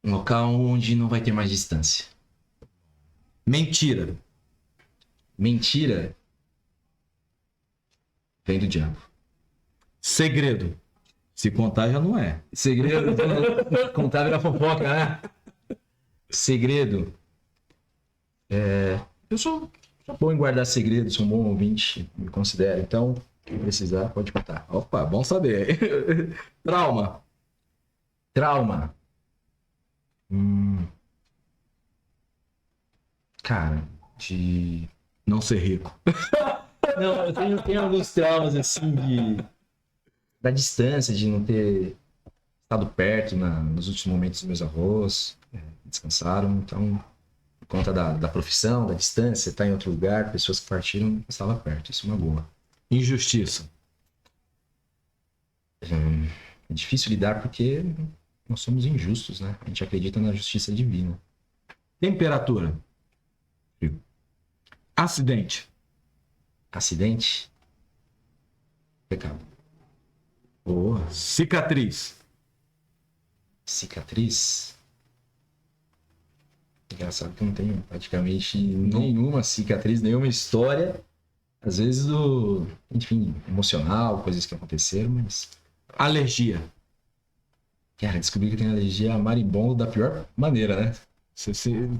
Um local onde não vai ter mais distância. Mentira. Mentira vem do diabo. Segredo. Se contar já não é. Segredo, contar vira fofoca, né? Segredo. Eu sou bom em guardar segredos, sou um bom ouvinte, me considero. Então, se precisar, pode contar. Opa, bom saber. Trauma. Trauma. Cara, de... Não ser rico. Não, eu tenho alguns traumas, assim, da distância, de não ter estado perto nos últimos momentos dos meus avós. Descansaram, então, por conta da profissão, da distância, estar em outro lugar, pessoas que partiram, não estava perto. Isso é uma boa. Injustiça. É difícil lidar porque nós somos injustos, né? A gente acredita na justiça divina. Temperatura. Frio. Acidente. Acidente. Pecado. Boa. Cicatriz. Cicatriz. Engraçado que eu não tenho praticamente nenhuma cicatriz, nenhuma história. Às vezes enfim, emocional, coisas que aconteceram, mas... Alergia. Cara, descobri que eu tenho alergia a marimbondo da pior maneira, né? Você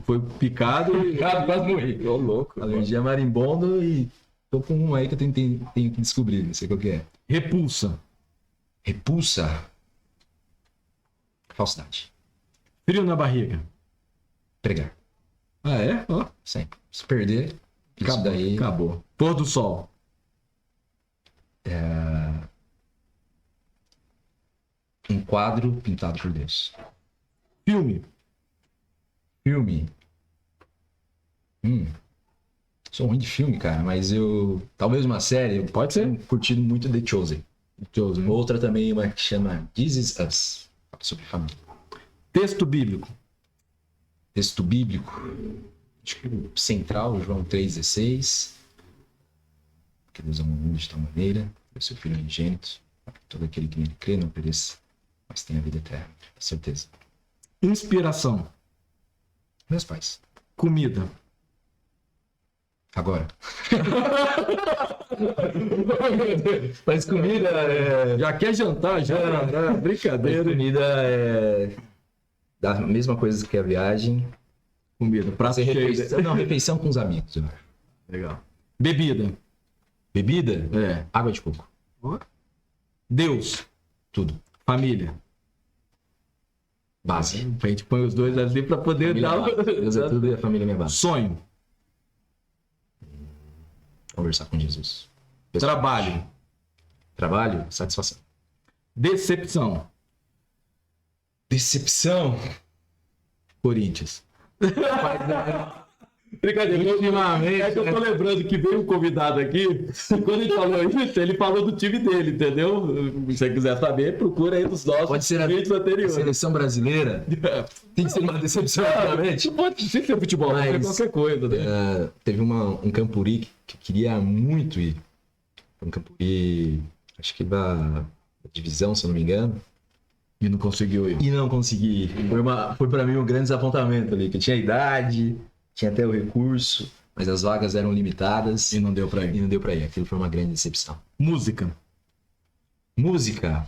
foi picado e Quase morri. Ô, louco. Alergia a marimbondo e tô com uma aí que eu tenho que descobrir, não sei qual que é. Repulsa. Repulsa. Falsidade. Frio na barriga. Pregar. Ah, é? Ó. Sempre. Se perder, isso daí... Acabou. Pôr do sol. Um quadro pintado por Deus. Filme. Filme. Sou ruim de filme, cara, mas talvez uma série. Pode ser. Tenho curtido muito The Chosen. Chosen. Outra também, uma que chama This Is Us. Fala sobre família. Texto bíblico. Texto bíblico. Acho que o central, João 3,16. Porque Deus amou o mundo de tal maneira, deu seu Filho unigênito, para que todo aquele que nele crê não pereça, mas tenha vida eterna. Com certeza. Inspiração. Meus pais. Comida. Agora. Mas comida Já quer jantar, já? Brincadeira. comida é da mesma coisa que a viagem. Comida. Prato Fazer cheio. refeição, não, refeição com os amigos, eu acho. Legal. Bebida. Bebida? É. Água de coco. Deus. Tudo. Família. Base. A gente põe os dois ali pra poder Família dar... é base. Deus é tudo e a família é minha base. Sonho. Conversar com Jesus. Trabalho. Trabalho, satisfação. Decepção. Decepção. Corinthians. Brincadeira, ultimamente. É que eu tô lembrando que veio um convidado aqui, e quando ele falou isso, ele falou do time dele, entendeu? Se você quiser saber, procura aí nos nossos Pode ser vídeos a anteriores. seleção brasileira. Tem que ser uma decepção, obviamente. Pode ser futebol, pode ser qualquer coisa, né? Teve um Campuri que eu queria muito ir. Um Campuri, acho que da divisão, se eu não me engano. E não conseguiu ir. E não consegui ir. Foi pra mim um grande desapontamento ali, que eu tinha idade, tinha até o recurso, mas as vagas eram limitadas. E não deu pra ir. E não deu pra ir. Aquilo foi uma grande decepção. Música. Música.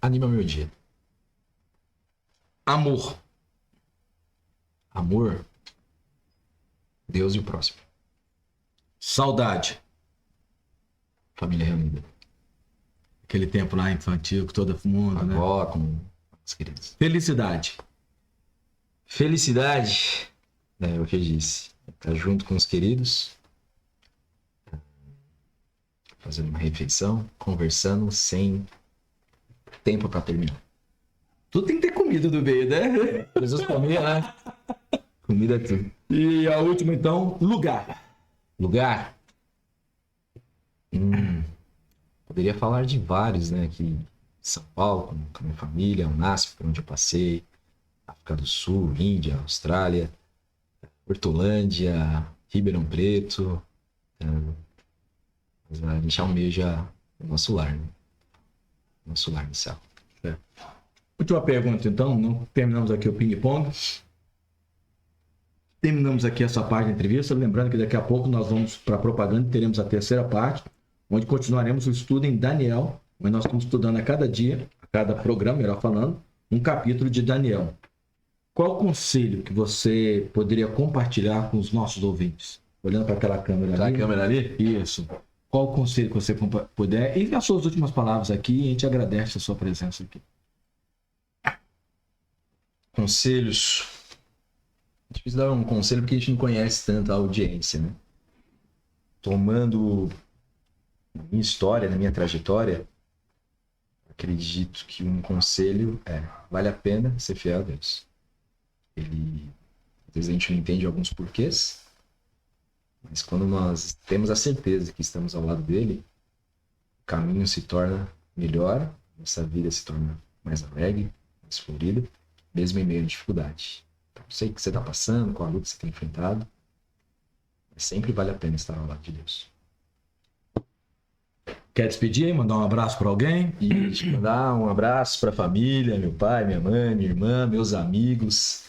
Anima meu dia. Amor. Amor. Deus e o próximo. Saudade. Família reunida. Aquele tempo lá infantil, com todo mundo, né? Avó, com os queridos. Felicidade. Felicidade. É o que eu disse. Estar junto com os queridos. Fazendo uma refeição. Conversando sem tempo pra terminar. Tudo tem que ter comida do meio, né? Jesus comia, né? Comida é tudo. E a última, então, lugar. Lugar? Poderia falar de vários, né? Aqui em São Paulo, com a minha família, o NASP, por onde eu passei. África do Sul, Índia, Austrália, Hortolândia, Ribeirão Preto. Mas a gente almeja o nosso lar, né? Nosso lar no céu. Última pergunta, então. Não terminamos aqui o ping-pong. Terminamos aqui essa parte da entrevista. Lembrando que daqui a pouco nós vamos para a propaganda e teremos a terceira parte, onde continuaremos o estudo em Daniel, onde nós estamos estudando a cada dia, a cada programa, melhor falando, um capítulo de Daniel. Qual o conselho que você poderia compartilhar com os nossos ouvintes? Olhando para aquela câmera ali. A câmera ali? Isso. Qual o conselho que você puder? E as suas últimas palavras aqui, a gente agradece a sua presença aqui. Conselhos. É difícil dar um conselho porque a gente não conhece tanto a audiência, né? Tomando na minha história, na minha trajetória, acredito que um conselho vale a pena ser fiel a Deus. Às vezes a gente não entende alguns porquês, mas quando nós temos a certeza que estamos ao lado dele, o caminho se torna melhor, nossa vida se torna mais alegre, mais florida, mesmo em meio à dificuldade. Então, sei o que você está passando, qual a luta que você tem enfrentado, mas sempre vale a pena estar ao lado de Deus. Quer despedir aí? Mandar um abraço para alguém? E mandar um abraço para a família, meu pai, minha mãe, minha irmã, meus amigos,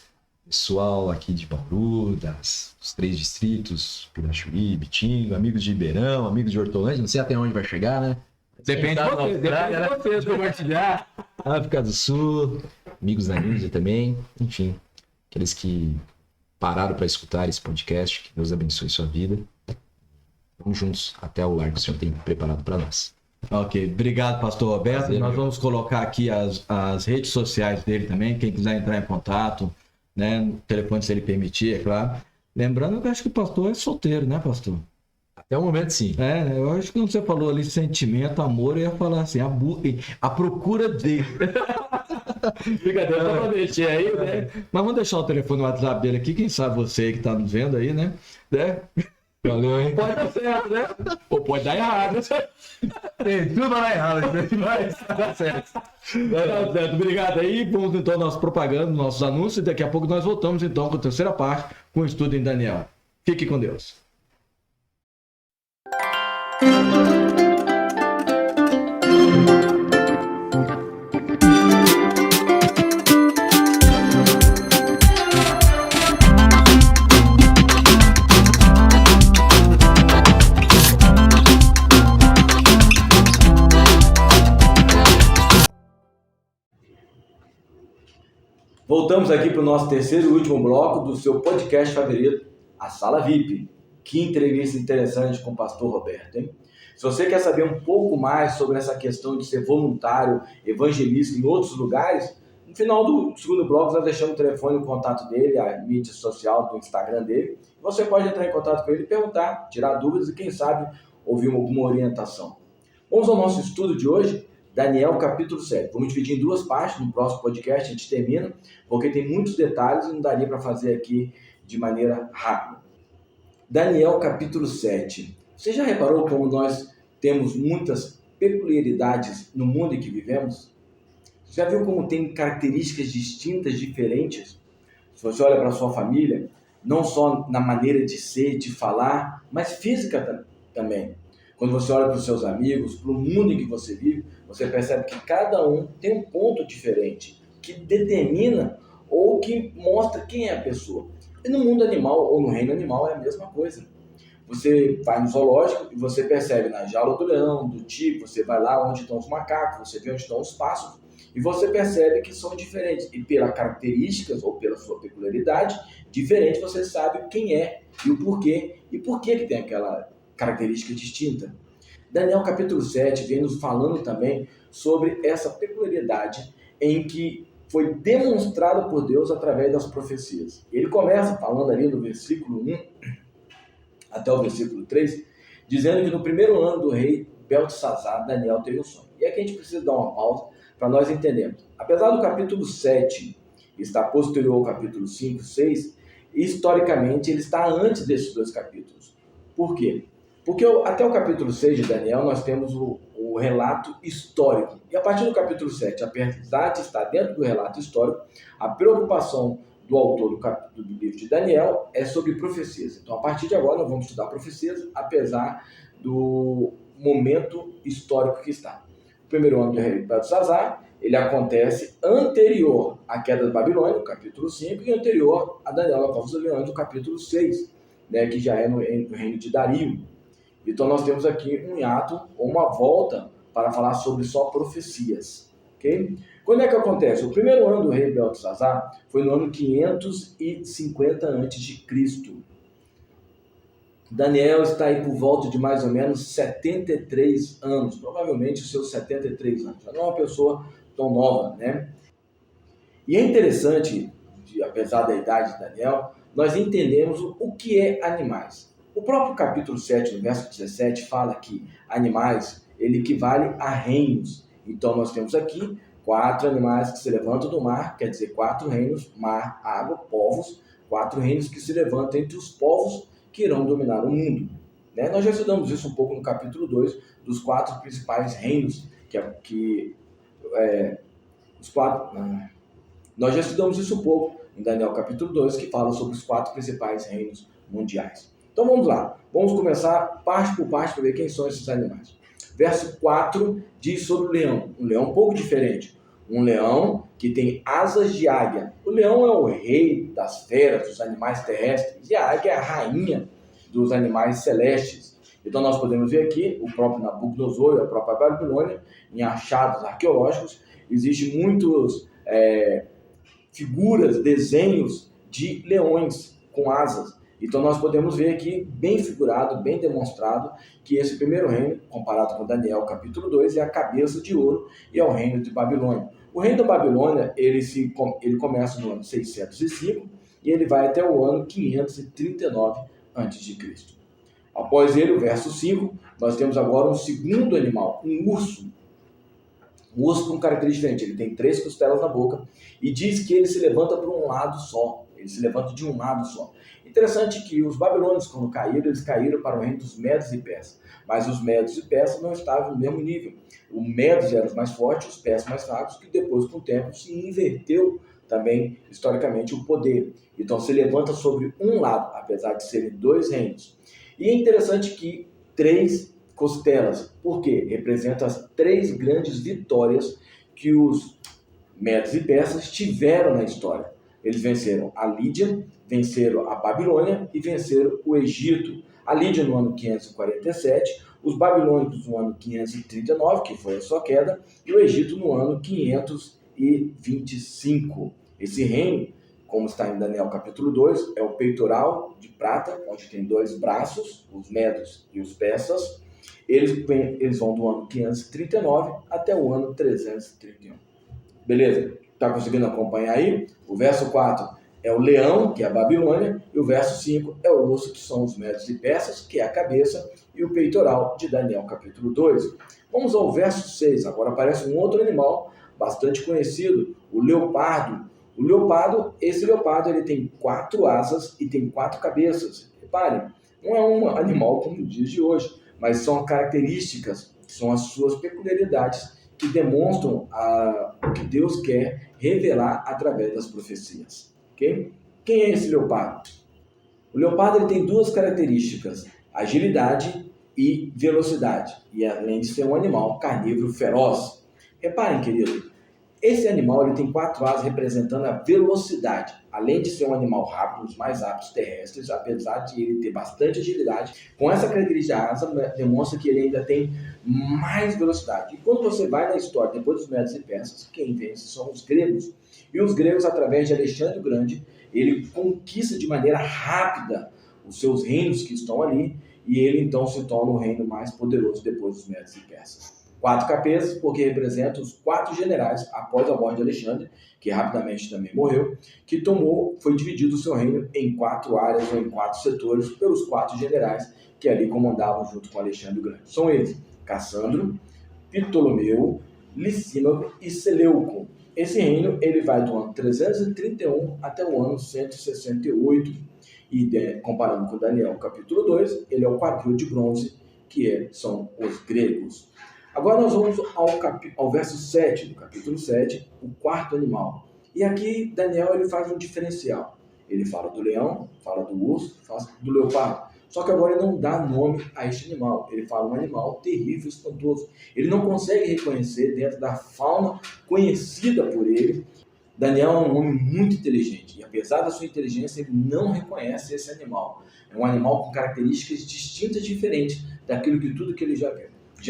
pessoal aqui de Bauru, dos 3 distritos, Pirachuí, Bitingo, amigos de Ribeirão, amigos de Hortolândia, não sei até onde vai chegar, né? Depende de você compartilhar. África do Sul, amigos da Índia também, enfim, aqueles que pararam para escutar esse podcast, que Deus abençoe sua vida. Vamos juntos até o lar que o Senhor tem preparado para nós. Ok, obrigado, pastor Roberto. Prazer, nós vamos colocar aqui as redes sociais dele também, quem quiser entrar em contato, né? O telefone, se ele permitir, é claro. Lembrando que eu acho que o pastor é solteiro, né, pastor? Até o momento, sim. Eu acho que quando você falou ali sentimento, amor, eu ia falar assim, a procura dele. Brincadeira, só pra mexer aí, né? Mas vamos deixar o telefone no WhatsApp dele aqui, quem sabe você que tá nos vendo aí, né? Valeu, hein? Pode dar certo, né? Ou pode dar errado. Tem tudo vai dar errado, mas dá certo. Tá certo, obrigado aí. Vamos então à nossa propaganda, nossos anúncios, e daqui a pouco nós voltamos então com a terceira parte, com o estudo em Daniel. Fique com Deus. Voltamos aqui para o nosso terceiro e último bloco do seu podcast favorito, a Sala VIP. Que entrevista interessante com o pastor Roberto, hein? Se você quer saber um pouco mais sobre essa questão de ser voluntário, evangelista em outros lugares, no final do segundo bloco nós deixamos o telefone, o contato dele, a mídia social do Instagram dele. Você pode entrar em contato com ele e perguntar, tirar dúvidas e quem sabe ouvir alguma orientação. Vamos ao nosso estudo de hoje, Daniel capítulo 7. Vamos dividir em 2 partes, no próximo podcast a gente termina, porque tem muitos detalhes e não daria para fazer aqui de maneira rápida. Daniel capítulo 7. Você já reparou como nós temos muitas peculiaridades no mundo em que vivemos? Você já viu como tem características distintas, diferentes? Se você olha para a sua família, não só na maneira de ser, de falar, mas física também. Quando você olha para os seus amigos, para o mundo em que você vive, você percebe que cada um tem um ponto diferente, que determina ou que mostra quem é a pessoa. E no mundo animal ou no reino animal é a mesma coisa. Você vai no zoológico e você percebe na jaula do leão, do tigre, você vai lá onde estão os macacos, você vê onde estão os pássaros, e você percebe que são diferentes. E pelas características ou pela sua peculiaridade diferente, você sabe quem é e o porquê. E por que tem aquela característica distinta. Daniel capítulo 7 vem nos falando também sobre essa peculiaridade em que foi demonstrado por Deus através das profecias. Ele começa falando ali no versículo 1 até o versículo 3, dizendo que no primeiro ano do rei Beltesazar, Daniel teve um sonho. E aqui a gente precisa dar uma pausa para nós entendermos. Apesar do capítulo 7 estar posterior ao capítulo 5, 6, historicamente, ele está antes desses 2 capítulos. Por quê? Porque até o capítulo 6 de Daniel nós temos o relato histórico. E a partir do capítulo 7, apesar de estar dentro do relato histórico, a preocupação do autor do livro de Daniel é sobre profecias. Então, a partir de agora, nós vamos estudar profecias, apesar do momento histórico que está. O primeiro ano do rei Beltesazar, ele acontece anterior à queda da Babilônia, no capítulo 5, e anterior a Daniel, a Povos Leões, no capítulo 6, né, que já é no reino de Dario. Então, nós temos aqui um hiato, ou uma volta, para falar sobre só profecias. Okay? Quando é que acontece? O primeiro ano do rei Beltesazar foi no ano 550 a.C. Daniel está aí por volta de mais ou menos 73 anos, provavelmente os seus 73 anos. Já não é uma pessoa tão nova, né? E é interessante, apesar da idade de Daniel, nós entendemos o que é animais. O próprio capítulo 7, no verso 17, fala que animais, ele equivale a reinos. Então, nós temos aqui 4 animais que se levantam do mar, quer dizer, 4 reinos, mar, água, povos, 4 reinos que se levantam entre os povos que irão dominar o mundo. Né? Nós já estudamos isso um pouco no capítulo 2, dos 4 principais reinos, nós já estudamos isso um pouco em Daniel capítulo 2, que fala sobre os 4 principais reinos mundiais. Então vamos lá, vamos começar parte por parte para ver quem são esses animais. Verso 4 diz sobre o leão, um leão um pouco diferente. Um leão que tem asas de águia. O leão é o rei das feras, dos animais terrestres, e a águia é a rainha dos animais celestes. Então nós podemos ver aqui o próprio Nabucodonosor e a própria Babilônia, em achados arqueológicos, existem muitas figuras, desenhos de leões com asas. Então nós podemos ver aqui, bem figurado, bem demonstrado, que esse primeiro reino, comparado com Daniel capítulo 2, é a cabeça de ouro e é o reino de Babilônia. O reino da Babilônia, ele começa no ano 605 e ele vai até o ano 539 a.C. Após ele, o verso 5, nós temos agora um segundo animal, um urso. Um urso com característica diferente, ele tem 3 costelas na boca e diz que ele se levanta por um lado só, ele se levanta de um lado só. Interessante que os babilônios, quando caíram, eles caíram para o reino dos Medos e Persas. Mas os Medos e Persas não estavam no mesmo nível. Os Medos eram os mais fortes, os Persas mais fracos, que depois, com o tempo, se inverteu também, historicamente, o poder. Então, se levanta sobre um lado, apesar de serem 2 reinos. E é interessante que 3 costelas, porque representa as 3 grandes vitórias que os Medos e Persas tiveram na história. Eles venceram a Lídia, venceram a Babilônia e venceram o Egito. A Lídia no ano 547, os babilônicos no ano 539, que foi a sua queda, e o Egito no ano 525. Esse reino, como está em Daniel capítulo 2, é o peitoral de prata, onde tem 2 braços, os medos e os persas. Eles vão do ano 539 até o ano 331. Beleza? Está conseguindo acompanhar aí? O verso 4 é o leão, que é a Babilônia, e o verso 5 é o urso, que são os medos e persas, que é a cabeça, e o peitoral de Daniel capítulo 2. Vamos ao verso 6. Agora aparece um outro animal bastante conhecido, o leopardo. Esse leopardo ele tem 4 asas e tem 4 cabeças. Reparem, não é um animal como nos dias de hoje, mas são características, são as suas peculiaridades que demonstram o que Deus quer revelar através das profecias. Okay? Quem é esse leopardo? O leopardo ele tem 2 características, agilidade e velocidade, e além de ser um animal carnívoro feroz. Reparem, querido, esse animal ele tem 4 asas representando a velocidade. Além de ser um animal rápido, um dos mais rápidos terrestres, apesar de ele ter bastante agilidade, com essa característica de asa, demonstra que ele ainda tem mais velocidade. E quando você vai na história, depois dos Medos e Persas, quem vence são os gregos. E os gregos, através de Alexandre o Grande, ele conquista de maneira rápida os seus reinos que estão ali, e ele então se torna o reino mais poderoso depois dos Medos e Persas. 4 cabeças, porque representam os 4 generais após a morte de Alexandre, que rapidamente também morreu, que foi dividido o seu reino em 4 áreas ou em 4 setores pelos 4 generais que ali comandavam junto com Alexandre o Grande. São eles: Cassandro, Ptolomeu, Licímaco e Seleuco. esse reino ele vai do ano 331 até o ano 168. E comparando com Daniel capítulo 2, ele é o quadril de bronze, que são os gregos. Agora nós vamos ao verso 7 do capítulo 7, o quarto animal. E aqui Daniel ele faz um diferencial. Ele fala do leão, fala do urso, fala do leopardo. Só que agora ele não dá nome a este animal. Ele fala um animal terrível, espantoso. Ele não consegue reconhecer dentro da fauna conhecida por ele. Daniel é um homem muito inteligente. E apesar da sua inteligência, ele não reconhece esse animal. É um animal com características distintas, diferentes daquilo que tudo que ele já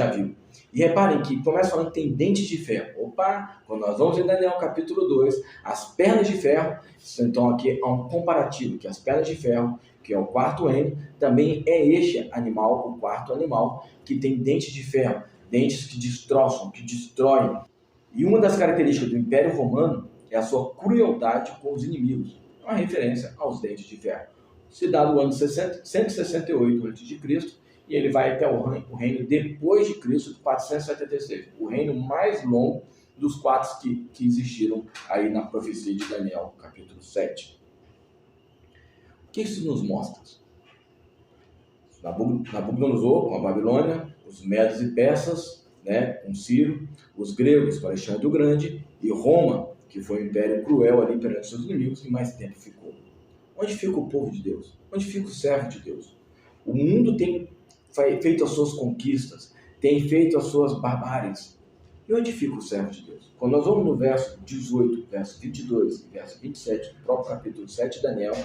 viu. E reparem que começa falando que tem dentes de ferro. Opa, quando nós vamos em Daniel capítulo 2, as pernas de ferro, então aqui há um comparativo, que as pernas de ferro, que é o quarto reino, também é este animal, o quarto animal, que tem dentes de ferro, dentes que destroçam, que destroem. E uma das características do Império Romano é a sua crueldade com os inimigos. É uma referência aos dentes de ferro. Se dá no ano 168 a.C., e ele vai até o reino depois de Cristo, 476. O reino mais longo dos 4 que existiram aí na profecia de Daniel, capítulo 7. O que isso nos mostra? Nabucodonosor, com a Babilônia, os medos e persas, com Ciro, os gregos, com Alexandre o Grande, e Roma, que foi um império cruel ali perante seus inimigos, que mais tempo ficou. Onde fica o povo de Deus? Onde fica o servo de Deus? O mundo tem feito as suas conquistas, tem feito as suas barbáries. E onde fica o servo de Deus? Quando nós vamos no verso 18, verso 22 e verso 27 do próprio capítulo 7 de Daniel,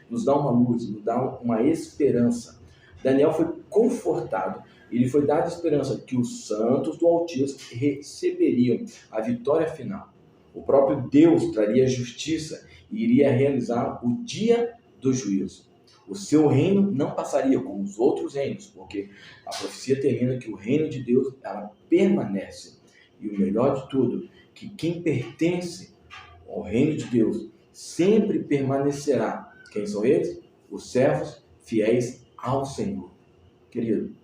nos dá uma luz, nos dá uma esperança. Daniel foi confortado e lhe foi dada a esperança que os santos do Altíssimo receberiam a vitória final. O próprio Deus traria justiça e iria realizar o dia do juízo. O seu reino não passaria como os outros reinos, porque a profecia termina que o reino de Deus ela permanece. E o melhor de tudo, que quem pertence ao reino de Deus sempre permanecerá. Quem são eles? Os servos fiéis ao Senhor. Querido,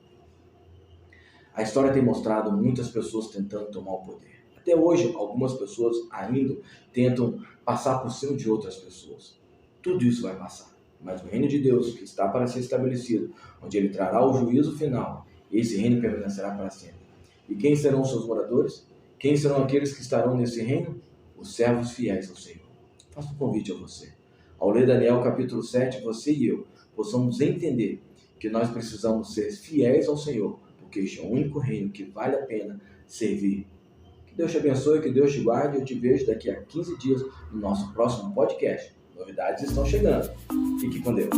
a história tem mostrado muitas pessoas tentando tomar o poder. Até hoje, algumas pessoas ainda tentam passar por cima de outras pessoas. Tudo isso vai passar. Mas o reino de Deus, que está para ser estabelecido, onde ele trará o juízo final, esse reino permanecerá para sempre. E quem serão os seus moradores? Quem serão aqueles que estarão nesse reino? Os servos fiéis ao Senhor. Faço um convite a você. Ao ler Daniel capítulo 7, você e eu possamos entender que nós precisamos ser fiéis ao Senhor, porque este é o único reino que vale a pena servir. Que Deus te abençoe, que Deus te guarde. Eu te vejo daqui a 15 dias no nosso próximo podcast. Novidades estão chegando. Fique com Deus.